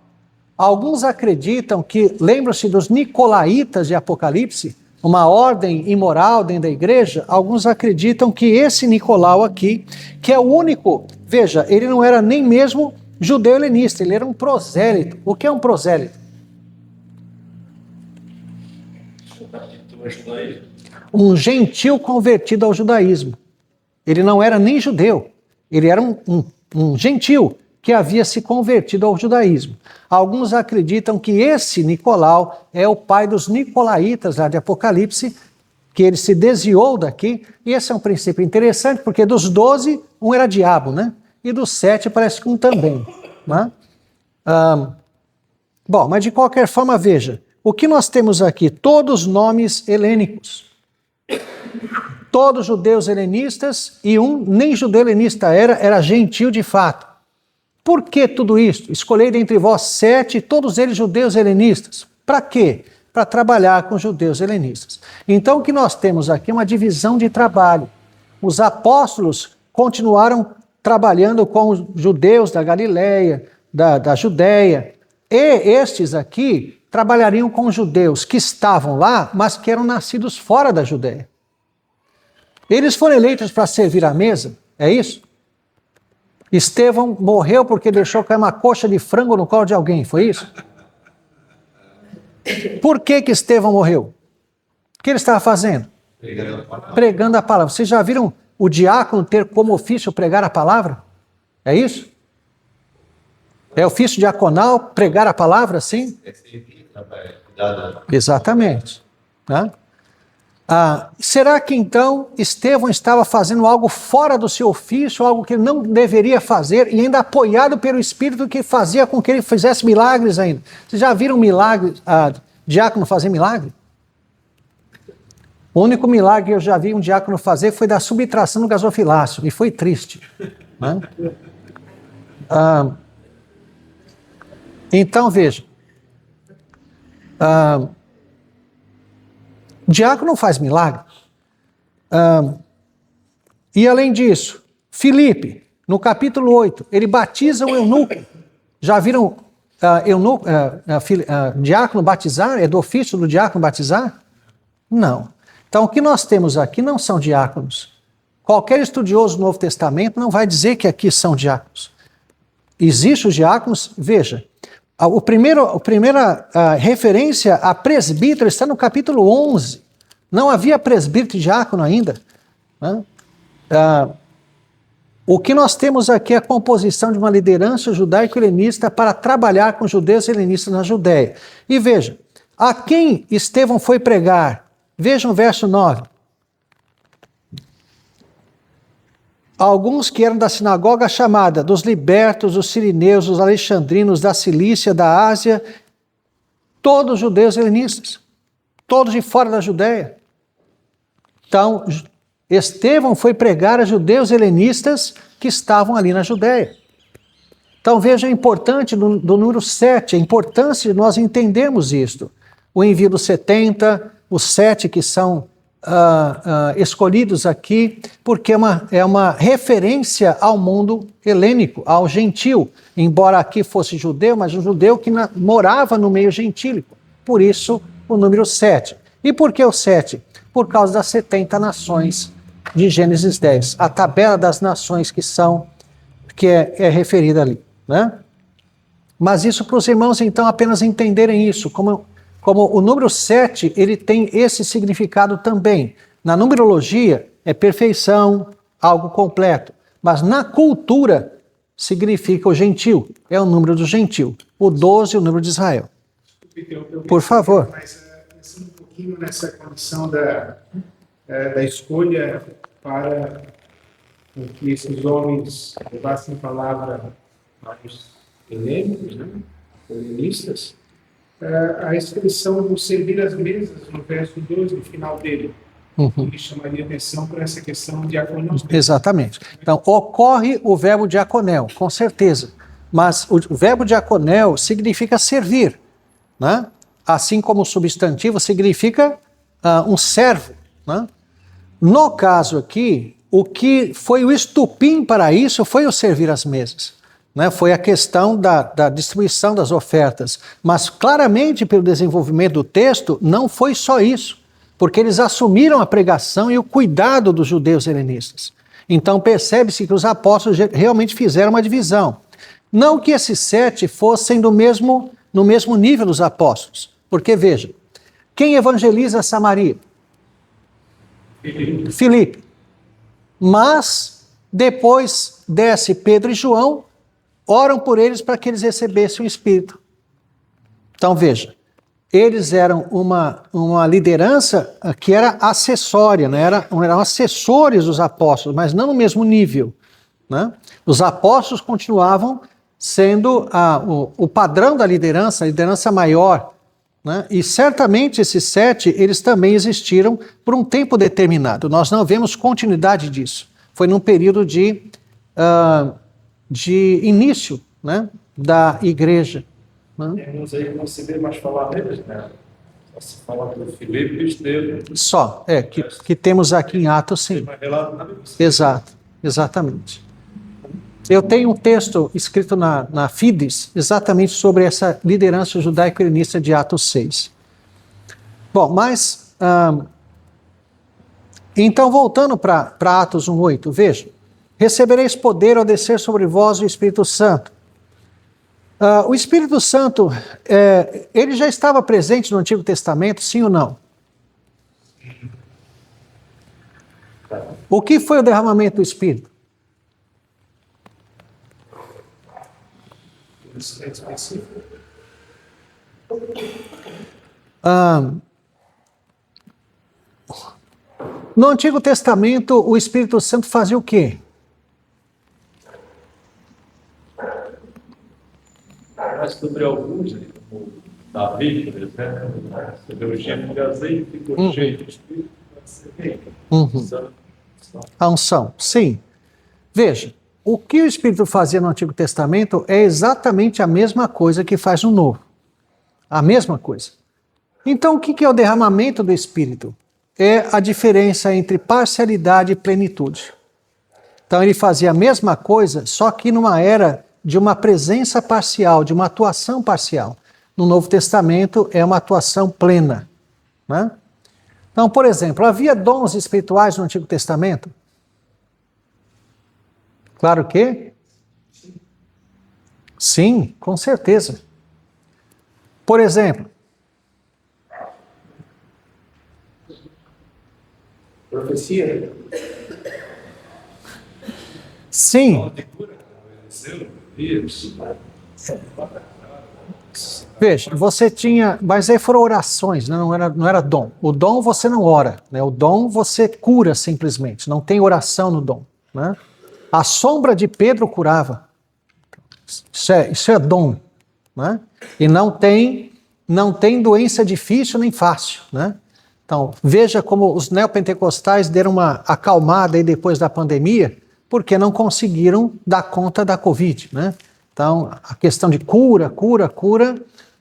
Alguns acreditam que, lembram-se dos Nicolaitas de Apocalipse, uma ordem imoral dentro da igreja? Alguns acreditam que esse Nicolau aqui, que é o único, veja, ele não era nem mesmo judeu helenista, ele era um prosélito. O que é um prosélito? Um gentil convertido ao judaísmo. Ele não era nem judeu, ele era um gentil que havia se convertido ao judaísmo. Alguns acreditam que esse Nicolau é o pai dos Nicolaitas lá de Apocalipse, que ele se desviou daqui, e esse é um princípio interessante, porque dos 12, um era diabo, E dos 7 parece que um também. Bom, mas de qualquer forma, veja, o que nós temos aqui? Todos nomes helênicos. Todos judeus helenistas, e um nem judeu helenista era gentil de fato. Por que tudo isso? Escolhei dentre vós 7, todos eles judeus helenistas. Para quê? Para trabalhar com judeus helenistas. Então o que nós temos aqui é uma divisão de trabalho. Os apóstolos continuaram trabalhando com os judeus da Galileia, da Judéia, e estes aqui trabalhariam com judeus que estavam lá, mas que eram nascidos fora da Judéia. Eles foram eleitos para servir à mesa, é isso? Estevão morreu porque deixou cair uma coxa de frango no colo de alguém, foi isso? Por que Estevão morreu? O que ele estava fazendo? Pregando a palavra. Vocês já viram o diácono ter como ofício pregar a palavra? É isso? É ofício diaconal pregar a palavra, sim? Exatamente. Será que então Estevão estava fazendo algo fora do seu ofício, algo que ele não deveria fazer, e ainda apoiado pelo Espírito que fazia com que ele fizesse milagres ainda? Vocês já viram milagre, diácono fazer milagre? O único milagre que eu já vi um diácono fazer foi da subtração do gasofilácio, e foi triste. Né? Então, veja. Diácono não faz milagre. E além disso, Filipe, no capítulo 8, ele batiza um eunuco. Já viram diácono batizar? É do ofício do diácono batizar? Não. Então o que nós temos aqui não são diáconos. Qualquer estudioso do Novo Testamento não vai dizer que aqui são diáconos. Existem os diáconos, veja. A primeira referência a presbítero está no capítulo 11. Não havia presbítero e diácono ainda. Né? O que nós temos aqui é a composição de uma liderança judaico-helenista para trabalhar com judeus helenistas na Judéia. E veja, a quem Estevão foi pregar? Vejam o verso 9. Alguns que eram da sinagoga chamada dos libertos, dos sirineus, dos alexandrinos, da Cilícia, da Ásia, todos judeus helenistas, todos de fora da Judéia. Então, Estevão foi pregar a judeus helenistas que estavam ali na Judéia. Então veja a importância do número 7, a importância de nós entendermos isto. O envio dos 70, os 7 que são escolhidos aqui, porque é uma referência ao mundo helênico, ao gentil, embora aqui fosse judeu, mas um judeu que morava no meio gentílico. Por isso, o número 7. E por que o 7? Por causa das 70 nações de Gênesis 10. A tabela das nações que é referida ali. Né? Mas isso para os irmãos, então, apenas entenderem isso, como o número 7, ele tem esse significado também. Na numerologia, é perfeição, algo completo. Mas na cultura, significa o gentil. É o número do gentil. O 12, o número de Israel. Por favor. Mas pensando um pouquinho nessa condição da escolha para que esses homens levassem a palavra aos helênicos, né? Helenistas, a expressão do servir as mesas, no verso 2, no final dele, me chamaria atenção para essa questão diaconal. Exatamente. Então, ocorre o verbo diaconel, com certeza. Mas o verbo diaconel significa servir, né? Assim como o substantivo significa um servo. Né? No caso aqui, o que foi o estupim para isso foi o servir as mesas. Né? Foi a questão da distribuição das ofertas. Mas claramente, pelo desenvolvimento do texto, não foi só isso. Porque eles assumiram a pregação e o cuidado dos judeus helenistas. Então percebe-se que os apóstolos realmente fizeram uma divisão. Não que esses 7 fossem no mesmo nível dos apóstolos. Porque, veja, quem evangeliza Samaria? Filipe. Mas, depois desce Pedro e João, oram por eles para que eles recebessem o Espírito. Então, veja, eles eram uma liderança que era acessória, né? Eram assessores dos apóstolos, mas não no mesmo nível. Né? Os apóstolos continuavam sendo o padrão da liderança, a liderança maior. Né? E certamente esses 7, eles também existiram por um tempo determinado. Nós não vemos continuidade disso. Foi num período de início, né, da igreja. Né? Tem uns aí que não se vê mais falar deles, né? Só se fala do Filipe e Estevão. Só, que temos aqui em Atos, sim. Exato, exatamente. Eu tenho um texto escrito na Fides exatamente sobre essa liderança judaico-helenista de Atos 6. Bom, mas... então, voltando para Atos 1:8, veja. Recebereis poder ao descer sobre vós o Espírito Santo. O Espírito Santo, ele já estava presente no Antigo Testamento, sim ou não? O que foi o derramamento do Espírito? No Antigo Testamento, o Espírito Santo fazia o quê? Mas sobre alguns, como Davi, por exemplo, sobre o gênero de azeite, o gênero de Espírito, pode ser A unção, sim. Veja, o que o Espírito fazia no Antigo Testamento é exatamente a mesma coisa que faz no Novo. A mesma coisa. Então, o que é o derramamento do Espírito? É a diferença entre parcialidade e plenitude. Então, ele fazia a mesma coisa, só que numa era de uma presença parcial, de uma atuação parcial. No Novo Testamento, é uma atuação plena. Né? Então, por exemplo, havia dons espirituais no Antigo Testamento? Claro que sim, com certeza. Por exemplo, Profecia? sim. Veja, você tinha, mas aí foram orações, né? Não era dom. O dom você não ora, né? O dom você cura simplesmente, não tem oração no dom. Né? A sombra de Pedro curava. Isso é dom. Né? E não tem doença difícil nem fácil. Né? Então, veja como os neopentecostais deram uma acalmada aí depois da pandemia, porque não conseguiram dar conta da Covid. Né? Então, a questão de cura,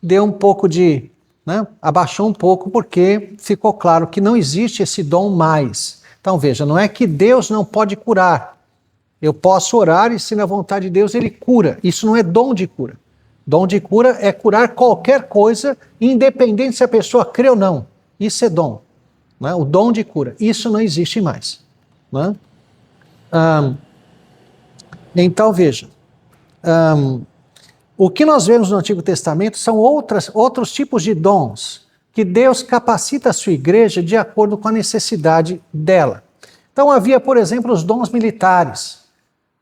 deu um pouco de... Né? Abaixou um pouco porque ficou claro que não existe esse dom mais. Então, veja, não é que Deus não pode curar. Eu posso orar e, se na vontade de Deus, Ele cura. Isso não é dom de cura. Dom de cura é curar qualquer coisa, independente se a pessoa crê ou não. Isso é dom. Né? O dom de cura. Isso não existe mais. Né? Então, veja. O que nós vemos no Antigo Testamento são outros tipos de dons que Deus capacita a sua igreja de acordo com a necessidade dela. Então, havia, por exemplo, os dons militares.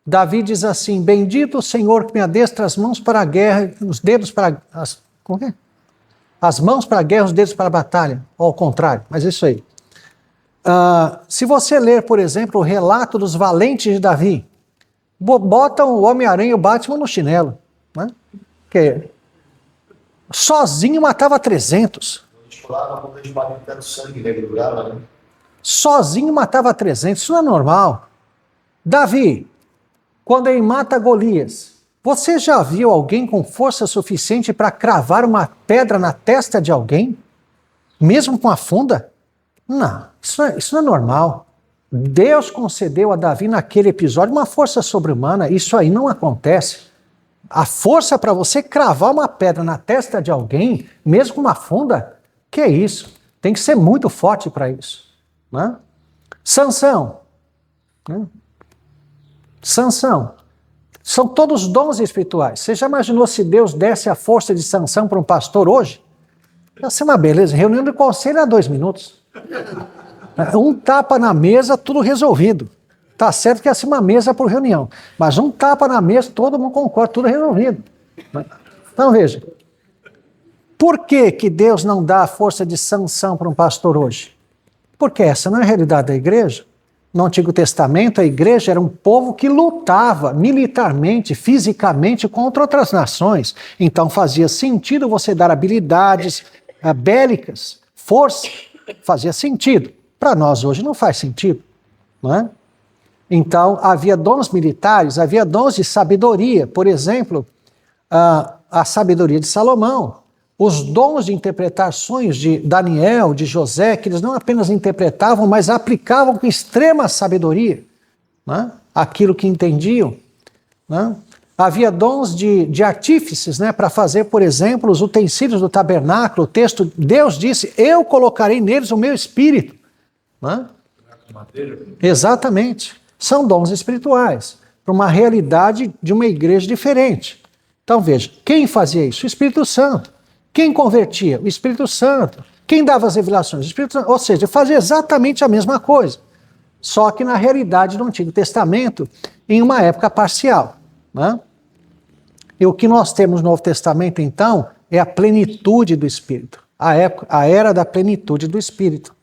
Davi diz assim: bendito o Senhor que me adestra as mãos para a guerra, os dedos para como é? As mãos para a guerra, os dedos para a batalha. Ou ao contrário, mas isso aí. Se você ler, por exemplo, o relato dos valentes de Davi, botam o Homem-Aranha e o Batman no chinelo. Né? Que sozinho matava 300. Quando eles batem tanto sangue, né? Grudava, né? Sozinho matava 300. Isso não é normal. Davi, quando ele mata Golias, você já viu alguém com força suficiente para cravar uma pedra na testa de alguém? Mesmo com a funda? Não, isso não é normal. Deus concedeu a Davi naquele episódio uma força sobre-humana. Isso aí não acontece. A força para você cravar uma pedra na testa de alguém, mesmo com uma funda, que é isso? Tem que ser muito forte para isso. Né? Sansão. Né? Sansão. São todos dons espirituais. Você já imaginou se Deus desse a força de Sansão para um pastor hoje? Ia ser uma beleza. Reunião de conselho é 2 minutos. Um tapa na mesa, tudo resolvido. Tá certo que ia ser uma mesa por reunião. Mas um tapa na mesa, todo mundo concorda, tudo resolvido. Então veja. Por que Deus não dá a força de Sansão para um pastor hoje? Porque essa não é a realidade da igreja. No Antigo Testamento, a igreja era um povo que lutava militarmente, fisicamente contra outras nações. Então fazia sentido você dar habilidades bélicas, força, fazia sentido. Para nós hoje não faz sentido. Não é? Então havia dons militares, havia dons de sabedoria. Por exemplo, a sabedoria de Salomão. Os dons de interpretar sonhos de Daniel, de José, que eles não apenas interpretavam, mas aplicavam com extrema sabedoria, né? Aquilo que entendiam. Né? Havia dons de artífices, né? Para fazer, por exemplo, os utensílios do tabernáculo. O texto, Deus disse, eu colocarei neles o meu espírito. Né? Exatamente. São dons espirituais, para uma realidade de uma igreja diferente. Então veja, quem fazia isso? O Espírito Santo. Quem convertia? O Espírito Santo. Quem dava as revelações? O Espírito Santo. Ou seja, fazia exatamente a mesma coisa. Só que na realidade do Antigo Testamento, em uma época parcial. Né? E o que nós temos no Novo Testamento, então, é a plenitude do Espírito. A era da plenitude do Espírito.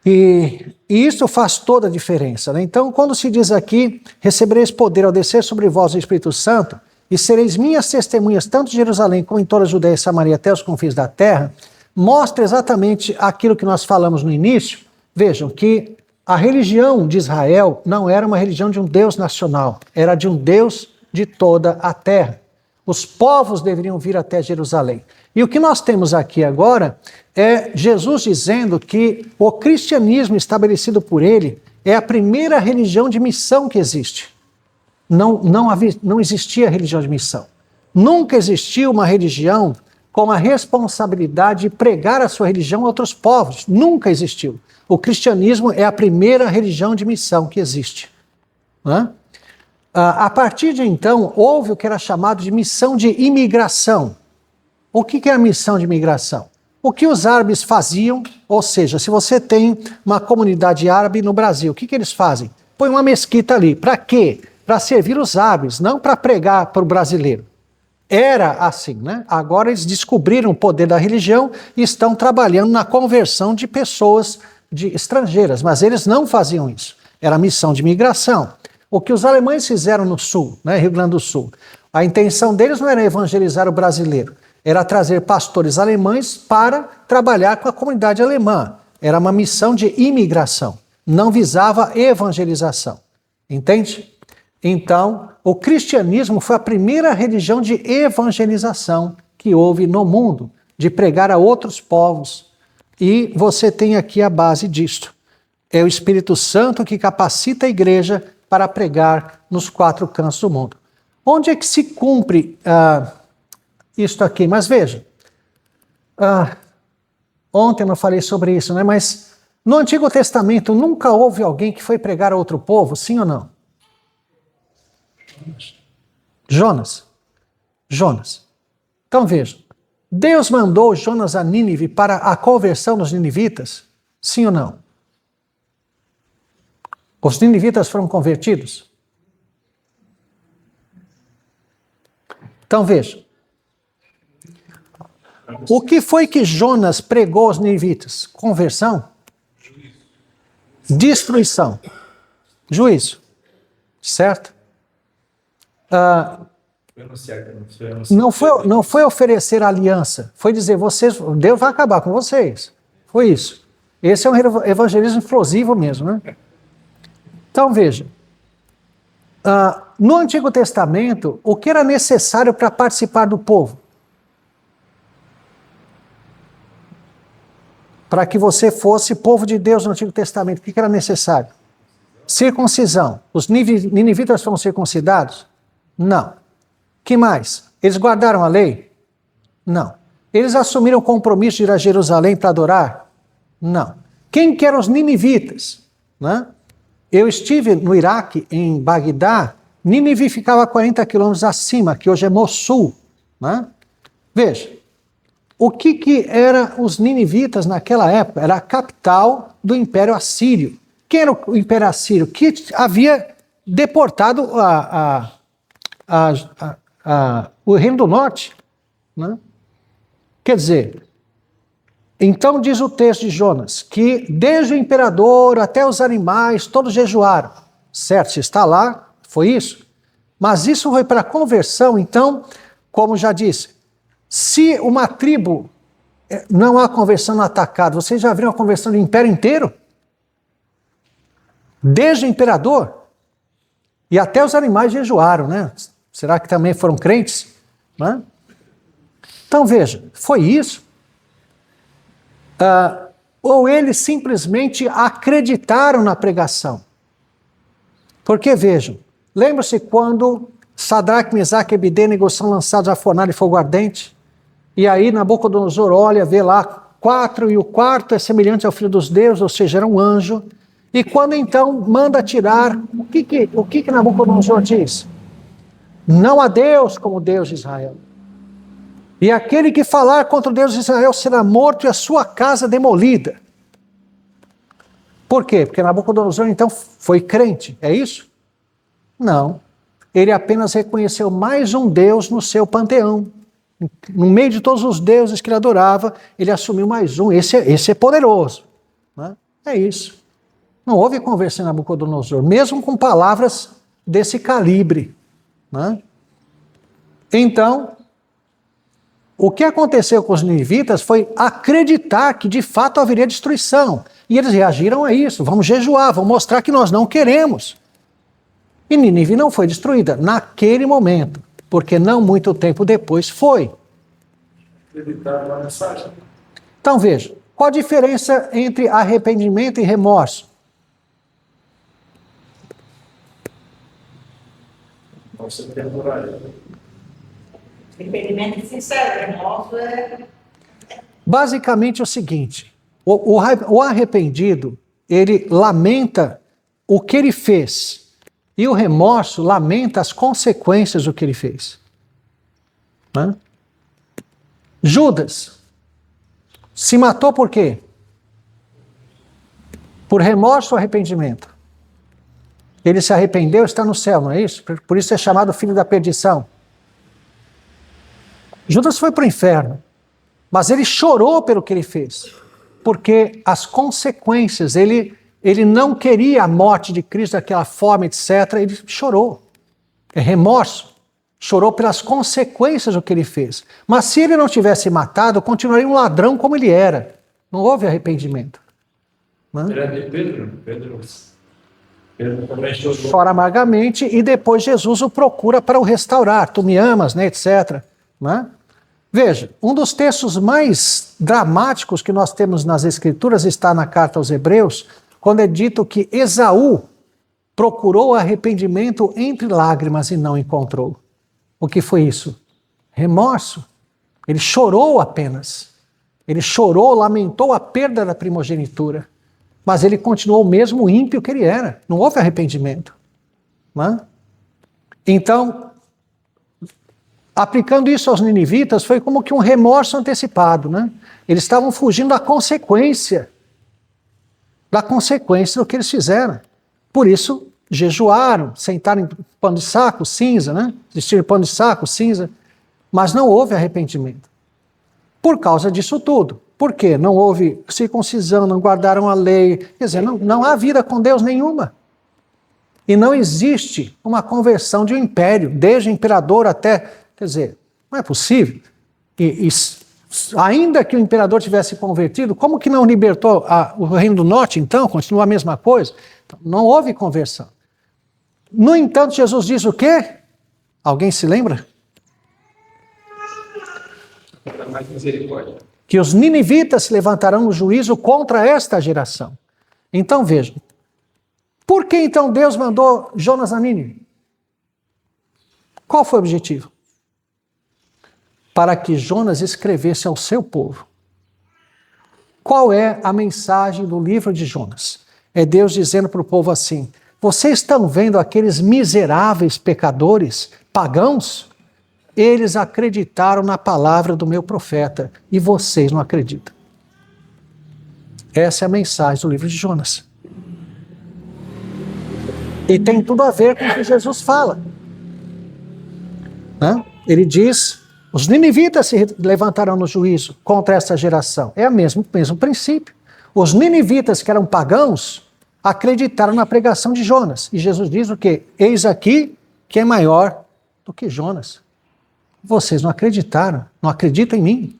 E isso faz toda a diferença, né? Então, quando se diz aqui, recebereis poder ao descer sobre vós o Espírito Santo, e sereis minhas testemunhas, tanto em Jerusalém como em toda a Judéia e Samaria, até os confins da terra, mostra exatamente aquilo que nós falamos no início. Vejam que a religião de Israel não era uma religião de um Deus nacional, era de um Deus de toda a terra. Os povos deveriam vir até Jerusalém. E o que nós temos aqui agora é Jesus dizendo que o cristianismo estabelecido por ele é a primeira religião de missão que existe. Não existia religião de missão. Nunca existiu uma religião com a responsabilidade de pregar a sua religião a outros povos. Nunca existiu. O cristianismo é a primeira religião de missão que existe. Né? A partir de então, houve o que era chamado de missão de imigração. O que é a missão de imigração? O que os árabes faziam, ou seja, se você tem uma comunidade árabe no Brasil, o que eles fazem? Põe uma mesquita ali. Para quê? Para servir os árabes, não para pregar para o brasileiro. Era assim, né? Agora eles descobriram o poder da religião e estão trabalhando na conversão de pessoas estrangeiras, mas eles não faziam isso. Era missão de imigração. O que os alemães fizeram no sul, né, Rio Grande do Sul, a intenção deles não era evangelizar o brasileiro, era trazer pastores alemães para trabalhar com a comunidade alemã. Era uma missão de imigração, não visava evangelização. Entende? Então, o cristianismo foi a primeira religião de evangelização que houve no mundo, de pregar a outros povos. E você tem aqui a base disto. É o Espírito Santo que capacita a igreja para pregar nos 4 cantos do mundo. Onde é que se cumpre isto aqui? Mas veja, ontem eu não falei sobre isso, né? Mas no Antigo Testamento nunca houve alguém que foi pregar a outro povo, sim ou não? Jonas. Então veja, Deus mandou Jonas a Nínive para a conversão dos ninivitas, sim ou não? Os ninivitas foram convertidos? Então veja, o que foi que Jonas pregou aos ninivitas? Conversão? Destruição. Juízo. Certo? Não foi oferecer aliança, foi dizer, Deus vai acabar com vocês. Foi isso. Esse é um evangelismo explosivo mesmo, né? Então veja, no Antigo Testamento, o que era necessário para participar do povo? Para que você fosse povo de Deus no Antigo Testamento, o que era necessário? Circuncisão. Os ninivitas foram circuncidados? Não. Que mais? Eles guardaram a lei? Não. Eles assumiram o compromisso de ir a Jerusalém para adorar? Não. Quem que eram os ninivitas? Né? Eu estive no Iraque, em Bagdá. Nínive ficava a 40 quilômetros acima, que hoje é Mossul. Né? Veja, o que eram os ninivitas naquela época? Era a capital do Império Assírio. Quem era o Império Assírio? Que havia deportado o Reino do Norte. Né? Quer dizer, então diz o texto de Jonas, que desde o imperador até os animais, todos jejuaram. Certo, se está lá, foi isso. Mas isso foi para a conversão, então, como já disse, se uma tribo não há conversão no atacado, vocês já viram a conversão do império inteiro? Desde o imperador. E até os animais jejuaram, né? Será que também foram crentes? Né? Então veja, foi isso. Ou eles simplesmente acreditaram na pregação. Porque vejam, lembra-se quando Sadraque, Mesaque e Abednego são lançados à fornalha de fogo ardente? E aí Nabucodonosor olha, vê lá 4 e o quarto é semelhante ao filho dos deuses, ou seja, era um anjo. E quando então manda tirar, o que Nabucodonosor diz? Não há Deus como Deus de Israel. E aquele que falar contra o Deus de Israel será morto e a sua casa demolida. Por quê? Porque Nabucodonosor então foi crente, é isso? Não. Ele apenas reconheceu mais um Deus no seu panteão. No meio de todos os deuses que ele adorava, ele assumiu mais um. Esse é poderoso. Né? É isso. Não houve conversão em Nabucodonosor, mesmo com palavras desse calibre. Né? Então, o que aconteceu com os ninivitas foi acreditar que de fato haveria destruição. E eles reagiram a isso. Vamos jejuar, vamos mostrar que nós não queremos. E Nínive não foi destruída naquele momento, porque não muito tempo depois foi. Acreditaram na mensagem. Então veja, qual a diferença entre arrependimento e remorso? Não ser temporário. Arrependimento sincero, remorso é... Basicamente o seguinte, o arrependido, ele lamenta o que ele fez, e o remorso lamenta as consequências do que ele fez. Né? Judas se matou por quê? Por remorso ou arrependimento? Ele se arrependeu, está no céu, não é isso? Por isso é chamado filho da perdição. Judas foi para o inferno, mas ele chorou pelo que ele fez, porque as consequências, ele não queria a morte de Cristo daquela forma, etc. Ele chorou. É remorso. Chorou pelas consequências do que ele fez. Mas se ele não tivesse matado, continuaria um ladrão como ele era. Não houve arrependimento. Não? Era de Pedro. Pedro também chorou. Chora amargamente e depois Jesus o procura para o restaurar. Tu me amas, né, etc. Não? Veja, um dos textos mais dramáticos que nós temos nas Escrituras está na carta aos Hebreus, quando é dito que Esaú procurou arrependimento entre lágrimas e não encontrou. O que foi isso? Remorso. Ele chorou apenas. Ele chorou, lamentou a perda da primogenitura. Mas ele continuou o mesmo ímpio que ele era. Não houve arrependimento. Não? Então, aplicando isso aos ninivitas, foi como que um remorso antecipado. Né? Eles estavam fugindo da consequência do que eles fizeram. Por isso, jejuaram, sentaram em pano de saco, cinza, né? Vestiram pano de saco, cinza, mas não houve arrependimento. Por causa disso tudo. Por quê? Não houve circuncisão, não guardaram a lei. Quer dizer, não há vida com Deus nenhuma. E não existe uma conversão de um império, desde o imperador até... Quer dizer, não é possível. Ainda que o imperador tivesse convertido, como que não libertou o Reino do Norte, então? Continua a mesma coisa. Então, não houve conversão. No entanto, Jesus diz o quê? Alguém se lembra? Mais misericórdia. Que os ninivitas se levantarão no juízo contra esta geração. Então vejam, por que então Deus mandou Jonas a Nínive? Qual foi o objetivo? Para que Jonas escrevesse ao seu povo. Qual é a mensagem do livro de Jonas? É Deus dizendo para o povo assim: vocês estão vendo aqueles miseráveis pecadores, pagãos? Eles acreditaram na palavra do meu profeta e vocês não acreditam. Essa é a mensagem do livro de Jonas. E tem tudo a ver com o que Jesus fala. Né? Ele diz: os ninivitas se levantarão no juízo contra essa geração. É o mesmo princípio. Os ninivitas, que eram pagãos, acreditaram na pregação de Jonas. E Jesus diz o quê? Eis aqui que é maior do que Jonas. Vocês não acreditaram, não acreditam em mim.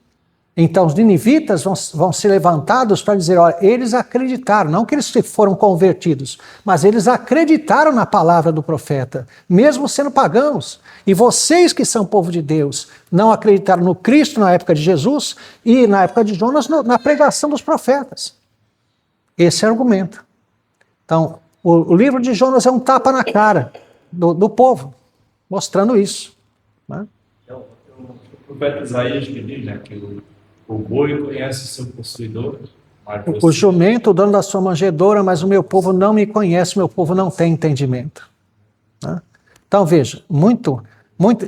Então os ninivitas vão ser levantados para dizer, olha, eles acreditaram, não que eles foram convertidos, mas eles acreditaram na palavra do profeta, mesmo sendo pagãos. E vocês que são povo de Deus, não acreditaram no Cristo na época de Jesus e na época de Jonas na pregação dos profetas. Esse é o argumento. Então, o livro de Jonas é um tapa na cara do povo, mostrando isso. Né? O profeta Isaías que diz, né, que o boi conhece o seu possuidor. O jumento, o dono da sua manjedoura, mas o meu povo não me conhece, o meu povo não tem entendimento. Né? Então veja,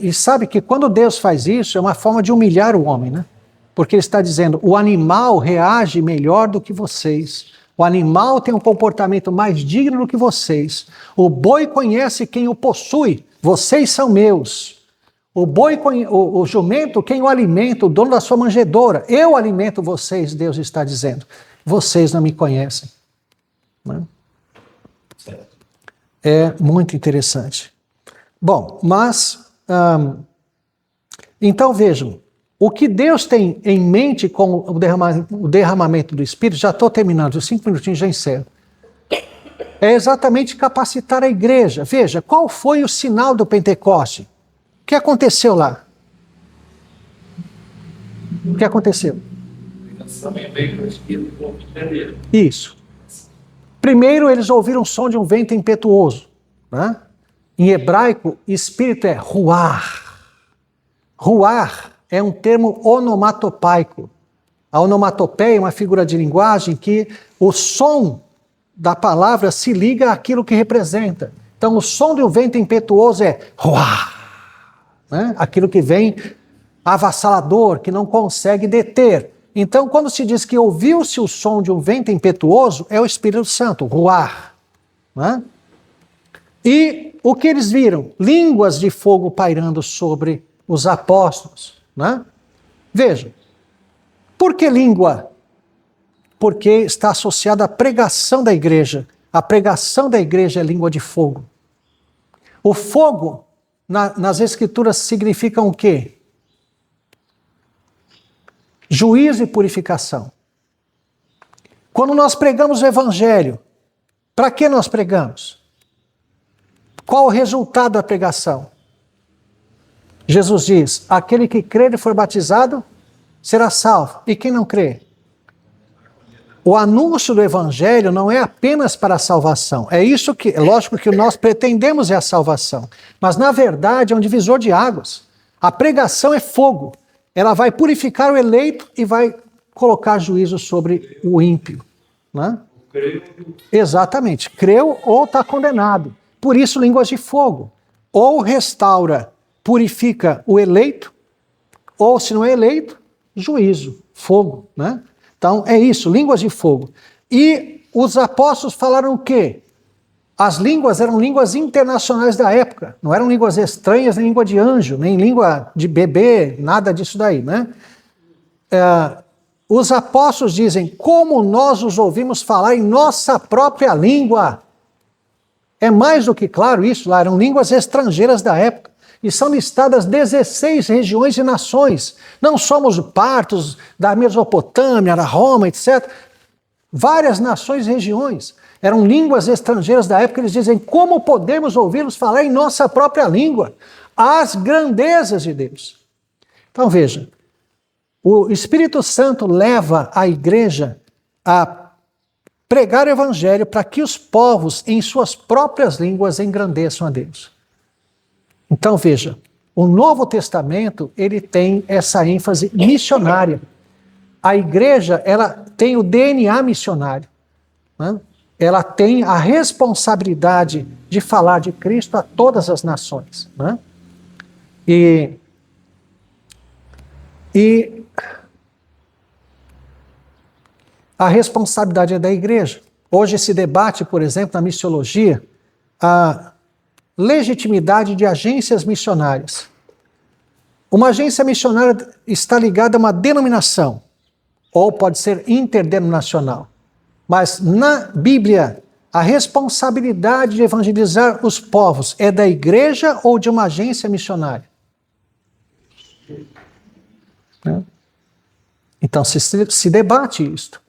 e sabe que quando Deus faz isso, é uma forma de humilhar o homem, né? Porque ele está dizendo, o animal reage melhor do que vocês, o animal tem um comportamento mais digno do que vocês, o boi conhece quem o possui, vocês são meus. O jumento, quem o alimenta, o dono da sua manjedoura. Eu alimento vocês, Deus está dizendo. Vocês não me conhecem. né? Certo. É muito interessante. Bom, mas então vejam, o que Deus tem em mente com o derramamento do Espírito, já estou terminando, 5 minutinhos já encerro, é exatamente capacitar a igreja. Veja, qual foi o sinal do Pentecoste? O que aconteceu lá? O que aconteceu? Também veio para o Espírito como entenderam. Isso. Primeiro eles ouviram o som de um vento impetuoso, né? Em hebraico, espírito é ruar. Ruar é um termo onomatopaico. A onomatopeia é uma figura de linguagem que o som da palavra se liga àquilo que representa. Então, o som do vento impetuoso é ruar, né? Aquilo que vem avassalador, que não consegue deter. Então, quando se diz que ouviu-se o som de um vento impetuoso, é o Espírito Santo, ruar, né? E o que eles viram? Línguas de fogo pairando sobre os apóstolos, né? Vejam, por que língua? Porque está associada à pregação da igreja. A pregação da igreja é língua de fogo. O fogo, nas escrituras, significa o quê? Juízo e purificação. Quando nós pregamos o evangelho, para que nós pregamos? Qual o resultado da pregação? Jesus diz, aquele que crer e for batizado, será salvo. E quem não crê? O anúncio do evangelho não é apenas para a salvação. É isso que, é lógico que nós pretendemos é a salvação. Mas na verdade é um divisor de águas. A pregação é fogo. Ela vai purificar o eleito e vai colocar juízo sobre o ímpio, né? Exatamente. Creu ou está condenado. Por isso, línguas de fogo. Ou restaura, purifica o eleito, ou se não é eleito, juízo, fogo, né? Então, é isso, línguas de fogo. E os apóstolos falaram o quê? As línguas eram línguas internacionais da época. Não eram línguas estranhas, nem língua de anjo, nem língua de bebê, nada disso daí, né? Os apóstolos dizem, como nós os ouvimos falar em nossa própria língua. É mais do que claro isso, lá eram línguas estrangeiras da época. E são listadas 16 regiões e nações. Não somos partos da Mesopotâmia, da Roma, etc. Várias nações e regiões. Eram línguas estrangeiras da época. Eles dizem, como podemos ouvi-los falar em nossa própria língua? As grandezas de Deus. Então veja, o Espírito Santo leva a igreja a pregar o evangelho para que os povos, em suas próprias línguas, engrandeçam a Deus. Então veja, o Novo Testamento, ele tem essa ênfase missionária. A igreja, ela tem o DNA missionário, né? Ela tem a responsabilidade de falar de Cristo a todas as nações, né? E a responsabilidade é da igreja. Hoje se debate, por exemplo, na missiologia, a legitimidade de agências missionárias. Uma agência missionária está ligada a uma denominação, ou pode ser interdenominacional. Mas na Bíblia, a responsabilidade de evangelizar os povos é da igreja ou de uma agência missionária? Então se debate isto.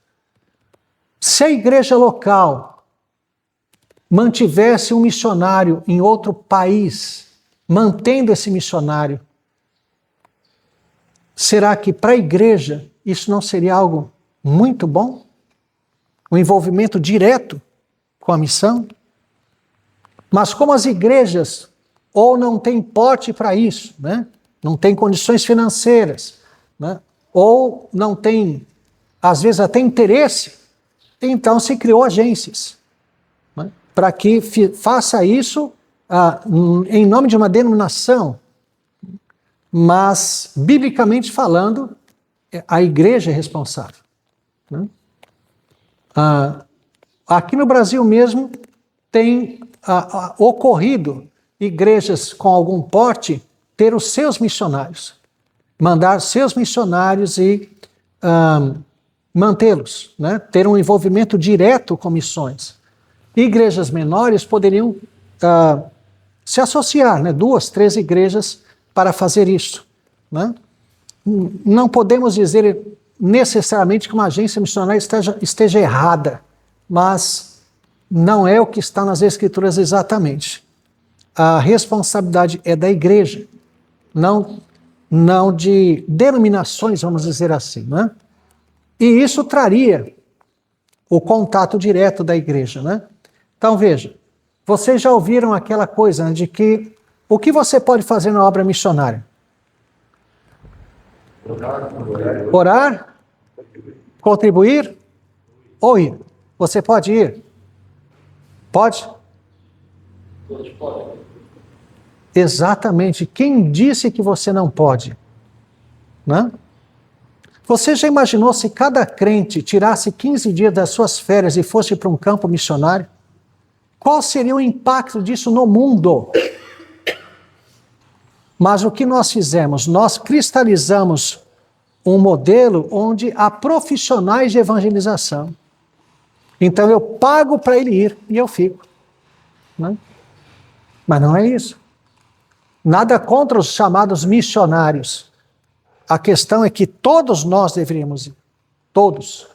Se a igreja local mantivesse um missionário em outro país, mantendo esse missionário, será que para a igreja isso não seria algo muito bom? O envolvimento direto com a missão? Mas como as igrejas ou não têm porte para isso, né? Não têm condições financeiras, né? Ou não têm, às vezes até interesse, então se criou agências, né? Para que faça isso em nome de uma denominação. Mas, biblicamente falando, a igreja é responsável, né? Aqui no Brasil mesmo tem ocorrido igrejas com algum porte ter os seus missionários, mandar seus missionários e mantê-los, né? Ter um envolvimento direto com missões. igrejas menores poderiam se associar, né? 2, 3 igrejas para fazer isso, né? Não podemos dizer necessariamente que uma agência missionária esteja errada, mas não é o que está nas Escrituras exatamente. A responsabilidade é da igreja, não de denominações, vamos dizer assim, né? E isso traria o contato direto da igreja, né? Então veja, vocês já ouviram aquela coisa, né, de que o que você pode fazer na obra missionária? Orar, contribuir ou ir? Você pode ir? Pode? Exatamente. Quem disse que você não pode? Né? Você já imaginou se cada crente tirasse 15 dias das suas férias e fosse para um campo missionário? Qual seria o impacto disso no mundo? Mas o que nós fizemos? Nós cristalizamos um modelo onde há profissionais de evangelização. Então eu pago para ele ir e eu fico. Né? Mas não é isso. Nada contra os chamados missionários. A questão é que todos nós deveríamos ir. Todos.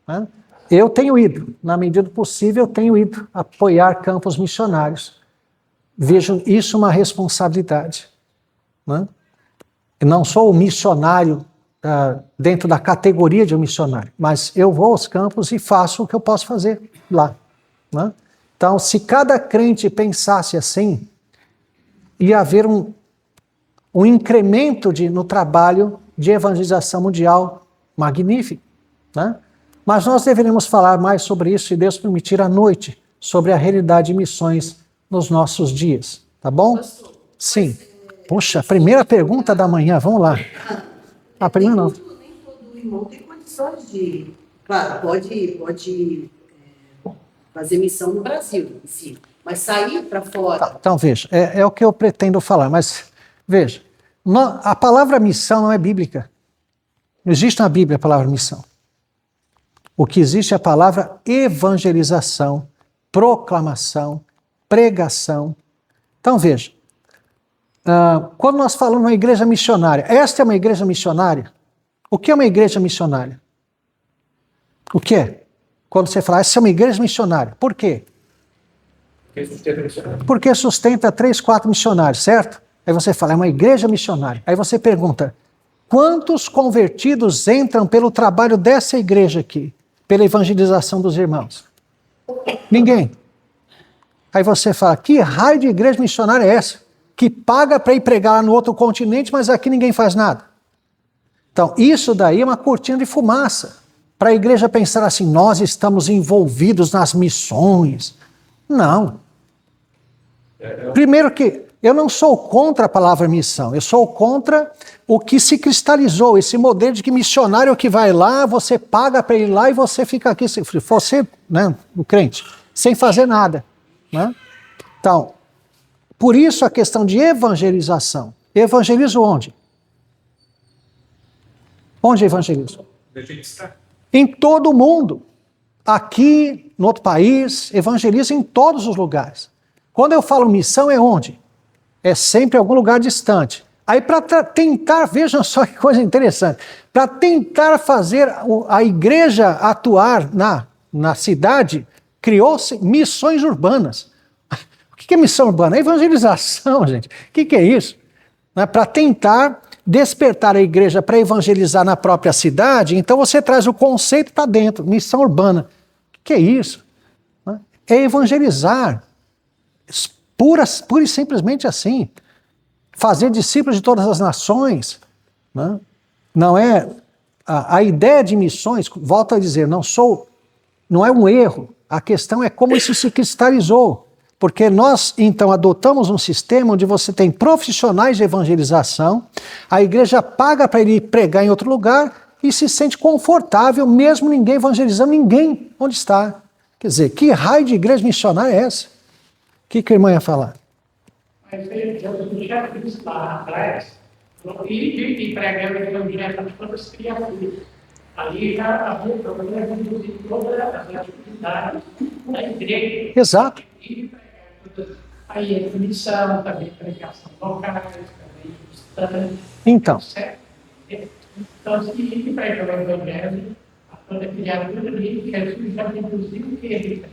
Né? Eu tenho ido, na medida do possível, eu tenho ido apoiar campos missionários. Vejo isso uma responsabilidade. Né? Eu não sou o missionário dentro da categoria de um missionário, mas eu vou aos campos e faço o que eu posso fazer lá. Né? Então, se cada crente pensasse assim, ia haver um incremento no trabalho de evangelização mundial magnífico. Né? Mas nós deveríamos falar mais sobre isso, se Deus permitir, à noite, sobre a realidade de missões nos nossos dias. Tá bom? Pastor, sim. Poxa, primeira pergunta da manhã, vamos lá. A primeira não. Nem todo irmão tem condições de... Claro, pode fazer missão no Brasil, sim, mas sair para fora... Tá, então, veja, é o que eu pretendo falar, mas veja, a palavra missão não é bíblica. Não existe na Bíblia a palavra missão. O que existe é a palavra evangelização, proclamação, pregação. Então, veja, quando nós falamos uma igreja missionária, esta é uma igreja missionária? O que é uma igreja missionária? O que é? Quando você fala, essa é uma igreja missionária. Por quê? Porque sustenta 3, 4 missionários, certo? Aí você fala, é uma igreja missionária. Aí você pergunta, quantos convertidos entram pelo trabalho dessa igreja aqui? Pela evangelização dos irmãos? Ninguém. Aí você fala, que raio de igreja missionária é essa? Que paga para ir pregar lá no outro continente, mas aqui ninguém faz nada. Então, isso daí é uma cortina de fumaça. Para a igreja pensar assim, nós estamos envolvidos nas missões. Não. Primeiro que eu não sou contra a palavra missão, eu sou contra o que se cristalizou, esse modelo de que missionário que vai lá, você paga para ir lá e você fica aqui, você, né, o crente, sem fazer nada. Né? Então, por isso a questão de evangelização. Evangelizo onde? Onde evangelizo? Em todo o mundo. Aqui, no outro país, evangelizo em todos os lugares. Quando eu falo missão, é onde? É sempre em algum lugar distante. Aí para tentar, vejam só que coisa interessante, para tentar fazer a igreja atuar na cidade, criou-se missões urbanas. O que é missão urbana? É evangelização, gente. O que é isso? Para tentar despertar a igreja para evangelizar na própria cidade, então você traz o conceito para dentro, missão urbana. O que é isso? É evangelizar. Pura e simplesmente assim. Fazer discípulos de todas as nações. Né? Não é... A ideia de missões, volto a dizer, não é um erro. A questão é como isso se cristalizou. Porque nós, então, adotamos um sistema onde você tem profissionais de evangelização, a igreja paga para ele pregar em outro lugar e se sente confortável, mesmo ninguém evangelizando ninguém onde está. Quer dizer, que raio de igreja missionária é essa? O que a irmã ia falar? Mas eu já fiz lá atrás, e pregando o evangelho para todas as criaturas. Ali já havia problema de todas as atividades da igreja. Exato. Aí é missão, também pregação locais, também distante. Então. Certo? Então, se ele prega o evangelho a toda criatura ali, Jesus já reduziu o que ele fez.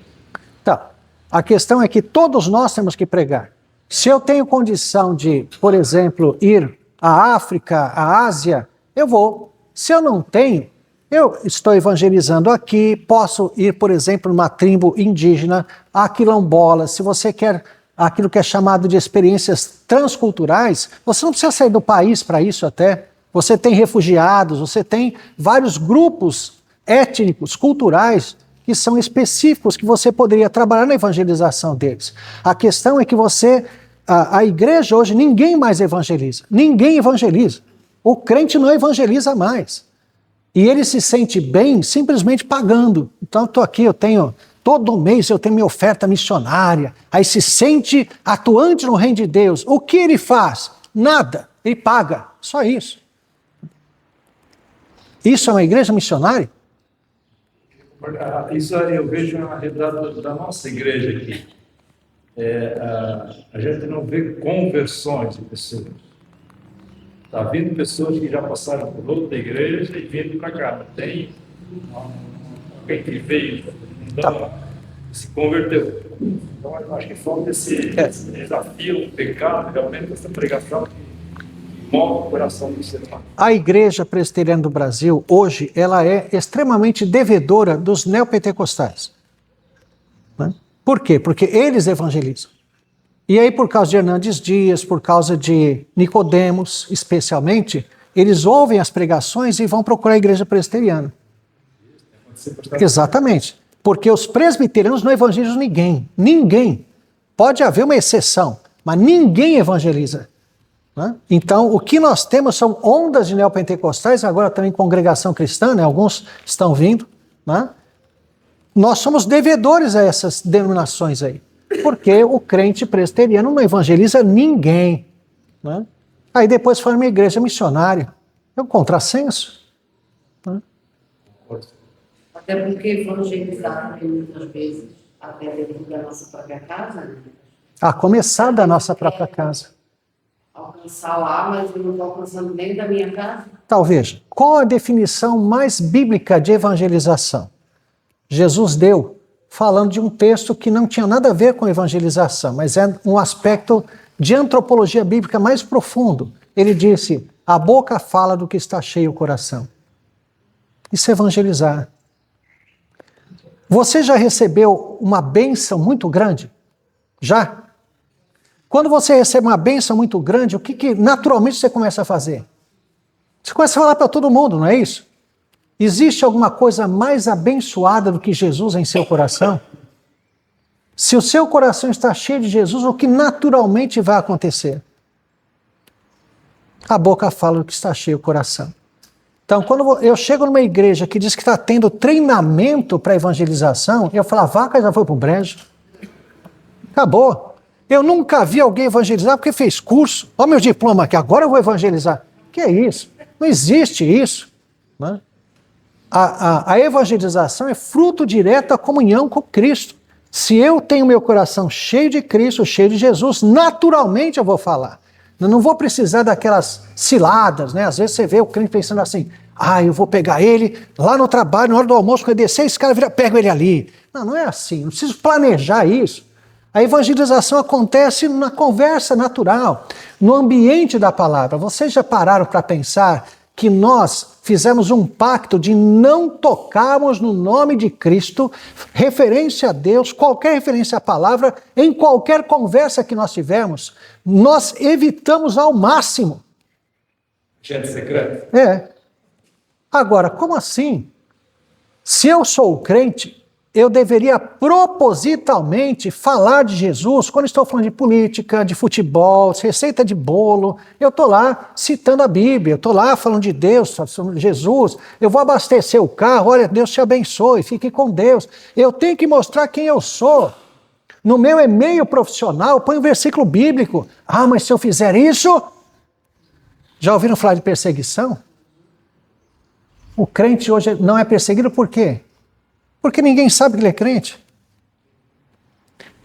Tá. A questão é que todos nós temos que pregar. Se eu tenho condição de, por exemplo, ir à África, à Ásia, eu vou. Se eu não tenho, eu estou evangelizando aqui, posso ir, por exemplo, numa tribo indígena, a quilombola. Se você quer aquilo que é chamado de experiências transculturais, você não precisa sair do país para isso até. Você tem refugiados, você tem vários grupos étnicos, culturais, que são específicos, que você poderia trabalhar na evangelização deles. A questão é que a igreja hoje, ninguém mais evangeliza. Ninguém evangeliza. O crente não evangeliza mais. E ele se sente bem simplesmente pagando. Então eu estou aqui, todo mês eu tenho minha oferta missionária. Aí se sente atuante no reino de Deus. O que ele faz? Nada. Ele paga. Só isso. Isso é uma igreja missionária? Isso eu vejo na realidade da nossa igreja aqui. A gente não vê conversões de pessoas. Está vindo pessoas que já passaram por outra igreja e vindo para cá. Não tem alguém que veio, então, se converteu. Então, eu acho que falta esse desafio, o pecado, realmente, essa pregação que move o coração do ser humano. A Igreja Presbiteriana do Brasil, hoje, ela é extremamente devedora dos neopentecostais. Né? Por quê? Porque eles evangelizam. E aí, por causa de Hernandes Dias, por causa de Nicodemos, especialmente, eles ouvem as pregações e vão procurar a Igreja Presbiteriana. Exatamente. Porque os presbiterianos não evangelizam ninguém. Ninguém. Pode haver uma exceção, mas ninguém evangeliza. Né? Então, o que nós temos são ondas de neopentecostais, agora também congregação cristã, né? Alguns estão vindo. Né? Nós somos devedores a essas denominações aí, porque o crente presbiteriano não evangeliza ninguém. Né? Aí depois forma uma igreja missionária. É um contrassenso. Né? Até porque evangelizar também muitas vezes, até dentro da nossa própria casa, né? A começar da nossa própria casa. Alcançar lá, mas eu não estou alcançando nem da minha casa. Talvez. Qual a definição mais bíblica de evangelização? Jesus deu, falando de um texto que não tinha nada a ver com evangelização, mas é um aspecto de antropologia bíblica mais profundo. Ele disse, a boca fala do que está cheio o coração. Isso é evangelizar. Você já recebeu uma bênção muito grande? Já? Quando você recebe uma bênção muito grande, o que naturalmente você começa a fazer? Você começa a falar para todo mundo, não é isso? Existe alguma coisa mais abençoada do que Jesus em seu coração? Se o seu coração está cheio de Jesus, o que naturalmente vai acontecer? A boca fala do que está cheio o coração. Então, quando eu chego numa igreja que diz que está tendo treinamento para evangelização, eu falo, a vaca já foi para o brejo. Acabou. Eu nunca vi alguém evangelizar porque fez curso. Olha meu diploma aqui, agora eu vou evangelizar. Que é isso? Não existe isso. Né? A evangelização é fruto direto da comunhão com Cristo. Se eu tenho meu coração cheio de Cristo, cheio de Jesus, naturalmente eu vou falar. Eu não vou precisar daquelas ciladas, né? Às vezes você vê o crente pensando assim, eu vou pegar ele lá no trabalho, na hora do almoço, quando ele descer, esse cara vira, pego ele ali. Não é assim, não preciso planejar isso. A evangelização acontece na conversa natural, no ambiente da palavra. Vocês já pararam para pensar que nós fizemos um pacto de não tocarmos no nome de Cristo, referência a Deus, qualquer referência à palavra, em qualquer conversa que nós tivermos, nós evitamos ao máximo. Gente secreta. Agora, como assim? Se eu sou crente, eu deveria propositalmente falar de Jesus quando estou falando de política, de futebol, receita de bolo. Eu estou lá citando a Bíblia, eu estou lá falando de Deus, falando de Jesus. Eu vou abastecer o carro, olha, Deus te abençoe, fique com Deus. Eu tenho que mostrar quem eu sou. No meu e-mail profissional, põe um versículo bíblico. Mas se eu fizer isso... Já ouviram falar de perseguição? O crente hoje não é perseguido por quê? Porque ninguém sabe que ele é crente.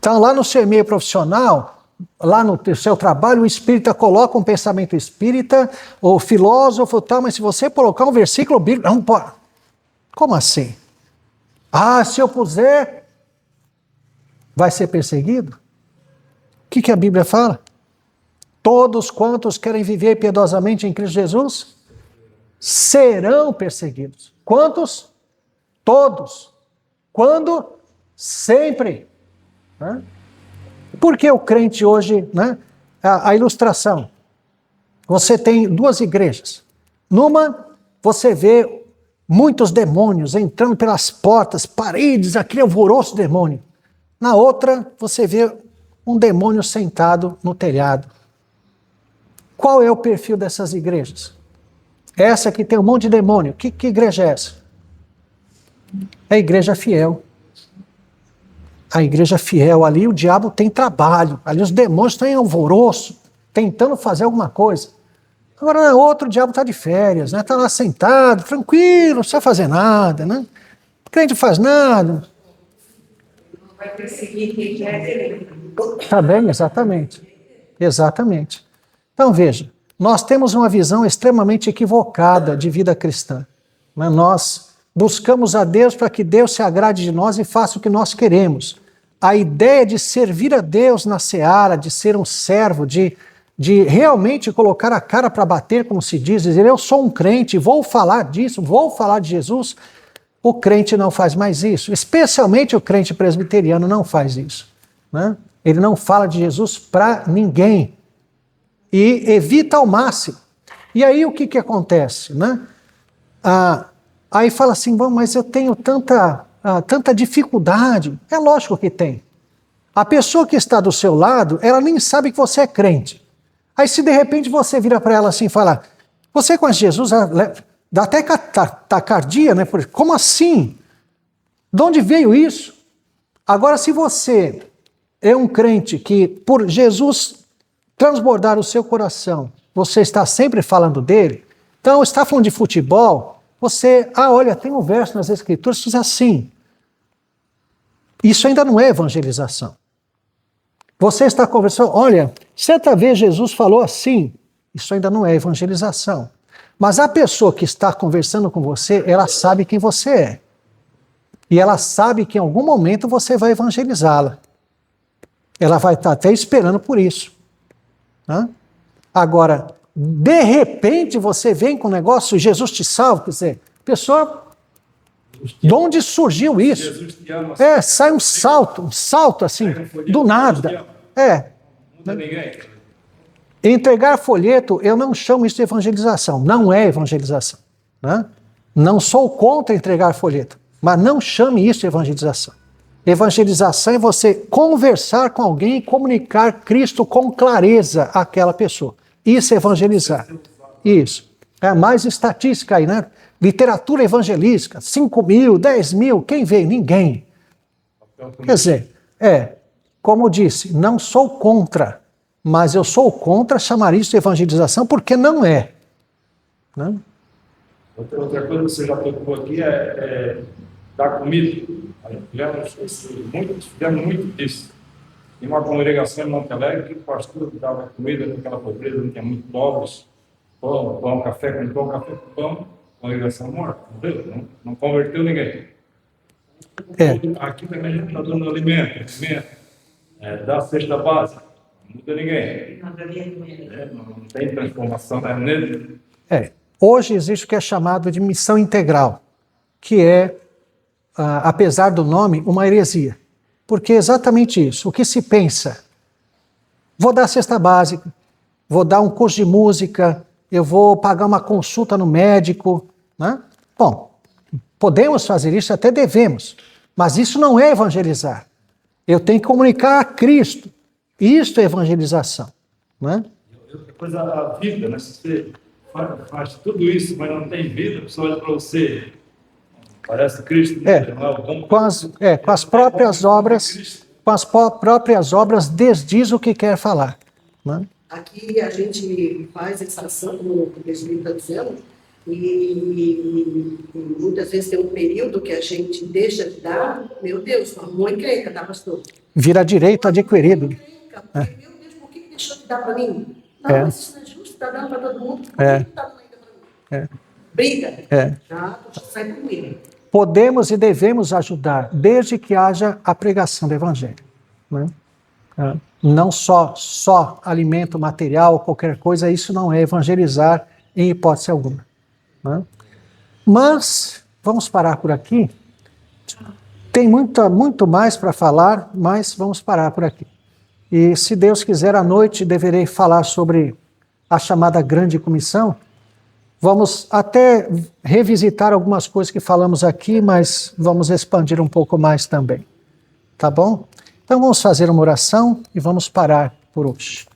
Então, lá no seu e-mail profissional, lá no seu trabalho, o espírita coloca um pensamento espírita, o filósofo tal, mas se você colocar um versículo bíblico, não pode. Como assim? Ah, se eu puser, vai ser perseguido? O que a Bíblia fala? Todos quantos querem viver piedosamente em Cristo Jesus serão perseguidos. Quantos? Todos. Quando? Sempre. Né? Por que o crente hoje, né? A ilustração. Você tem duas igrejas. Numa, você vê muitos demônios entrando pelas portas, paredes, aquele alvoroço demônio. Na outra, você vê um demônio sentado no telhado. Qual é o perfil dessas igrejas? Essa que tem um monte de demônio. Que igreja é essa? É a igreja fiel. A igreja fiel, ali o diabo tem trabalho. Ali os demônios estão em alvoroço, tentando fazer alguma coisa. Agora na outra o diabo está de férias, né? Está lá sentado, tranquilo, não precisa fazer nada, né? O crente faz nada. Vai perseguir quem quer dele. Tá bem, exatamente. Exatamente. Então veja, nós temos uma visão extremamente equivocada de vida cristã. Né? Nós buscamos a Deus para que Deus se agrade de nós e faça o que nós queremos. A ideia de servir a Deus na seara, de ser um servo, de realmente colocar a cara para bater, como se diz, dizer eu sou um crente, vou falar disso, vou falar de Jesus, o crente não faz mais isso. Especialmente o crente presbiteriano não faz isso. Né? Ele não fala de Jesus para ninguém. E evita ao máximo. E aí o que acontece? Né? Aí fala assim, bom, mas eu tenho tanta dificuldade. É lógico que tem. A pessoa que está do seu lado, ela nem sabe que você é crente. Aí se de repente você vira para ela assim e fala, você conhece Jesus? Dá até taquicardia, né? Como assim? De onde veio isso? Agora se você é um crente que por Jesus transbordar o seu coração, você está sempre falando dele, então está falando de futebol, você, olha, tem um verso nas Escrituras que diz assim. Isso ainda não é evangelização. Você está conversando, olha, certa vez Jesus falou assim, isso ainda não é evangelização. Mas a pessoa que está conversando com você, ela sabe quem você é. E ela sabe que em algum momento você vai evangelizá-la. Ela vai estar até esperando por isso. Né? Agora, de repente você vem com um negócio, Jesus te salva, quer dizer, pessoa, de onde surgiu isso? Sai um salto assim, do nada. Entregar folheto, eu não chamo isso de evangelização, não é evangelização. Né? Não sou contra entregar folheto, mas não chame isso de evangelização. Evangelização é você conversar com alguém e comunicar Cristo com clareza àquela pessoa. Isso é evangelizar. Isso. É mais estatística aí, né? Literatura evangelística, 5.000, 10.000, quem veio? Ninguém. Quer dizer, como eu disse, não sou contra, mas eu sou contra chamar isso de evangelização porque não é. Né? Outra coisa que você já tocou aqui é dar comida. Fizemos muito disso. Em uma congregação em Monte Alegre, que o pastor dava comida naquela pobreza, não tinha muito pobres, pão, café com pão, congregação morta, não converteu ninguém. Aqui também a gente está dando alimento, dá cesta básica, não muda ninguém. Não tem transformação nele. Hoje existe o que é chamado de missão integral, que é, apesar do nome, uma heresia. Porque é exatamente isso. O que se pensa? Vou dar cesta básica, vou dar um curso de música, eu vou pagar uma consulta no médico. Né? Bom, podemos fazer isso, até devemos, mas isso não é evangelizar. Eu tenho que comunicar a Cristo. Isto é evangelização. Né? Outra coisa, a vida, né? Se você faz tudo isso, mas não tem vida, a pessoa olha para você, parece Cristo. Com as próprias obras desdiz o que quer falar. Né? Aqui a gente faz a extração, como o presbítero está dizendo, E muitas vezes tem um período que a gente deixa de dar, meu Deus, uma encrenca, tá, pastor? Vira direito adquirido. Encrenca, porque, meu Deus, por que deixou de dar para mim? Não, É. mas isso não é justo, tá dando para todo mundo, por É. que não tá dando ainda para mim? É. Briga, É. tá? Sai comigo. Podemos e devemos ajudar, desde que haja a pregação do Evangelho. Né? Não só alimento material, qualquer coisa, isso não é evangelizar em hipótese alguma. Né? Mas, vamos parar por aqui. Tem muito mais para falar, mas vamos parar por aqui. E se Deus quiser, à noite deverei falar sobre a chamada Grande Comissão. Vamos até revisitar algumas coisas que falamos aqui, mas vamos expandir um pouco mais também. Tá bom? Então vamos fazer uma oração e vamos parar por hoje.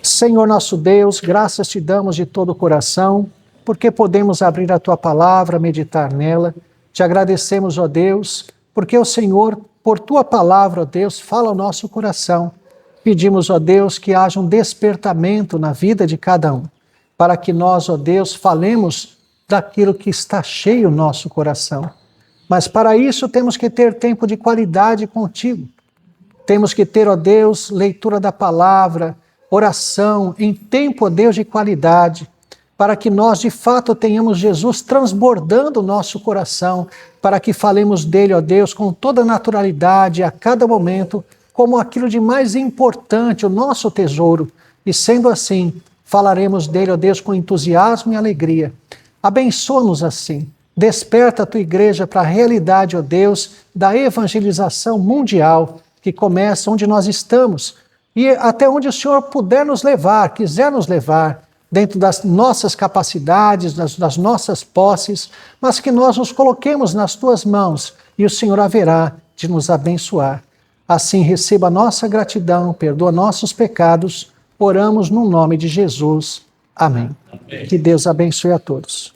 Senhor nosso Deus, graças te damos de todo o coração, porque podemos abrir a tua palavra, meditar nela. Te agradecemos, ó Deus, porque o Senhor, por tua palavra, ó Deus, fala ao nosso coração. Pedimos, ó Deus, que haja um despertamento na vida de cada um, para que nós, ó Deus, falemos daquilo que está cheio o nosso coração. Mas para isso temos que ter tempo de qualidade contigo. Temos que ter, ó Deus, leitura da palavra, oração, em tempo, ó Deus, de qualidade, para que nós, de fato, tenhamos Jesus transbordando o nosso coração, para que falemos dele, ó Deus, com toda naturalidade, a cada momento, como aquilo de mais importante, o nosso tesouro. E sendo assim, falaremos dele, ó Deus, com entusiasmo e alegria. Abençoa-nos assim. Desperta a tua igreja para a realidade, ó Deus, da evangelização mundial, que começa onde nós estamos e até onde o Senhor puder nos levar, quiser nos levar, dentro das nossas capacidades, das nossas posses, mas que nós nos coloquemos nas tuas mãos e o Senhor haverá de nos abençoar. Assim, receba a nossa gratidão, perdoa nossos pecados, oramos no nome de Jesus. Amém. Que Deus abençoe a todos.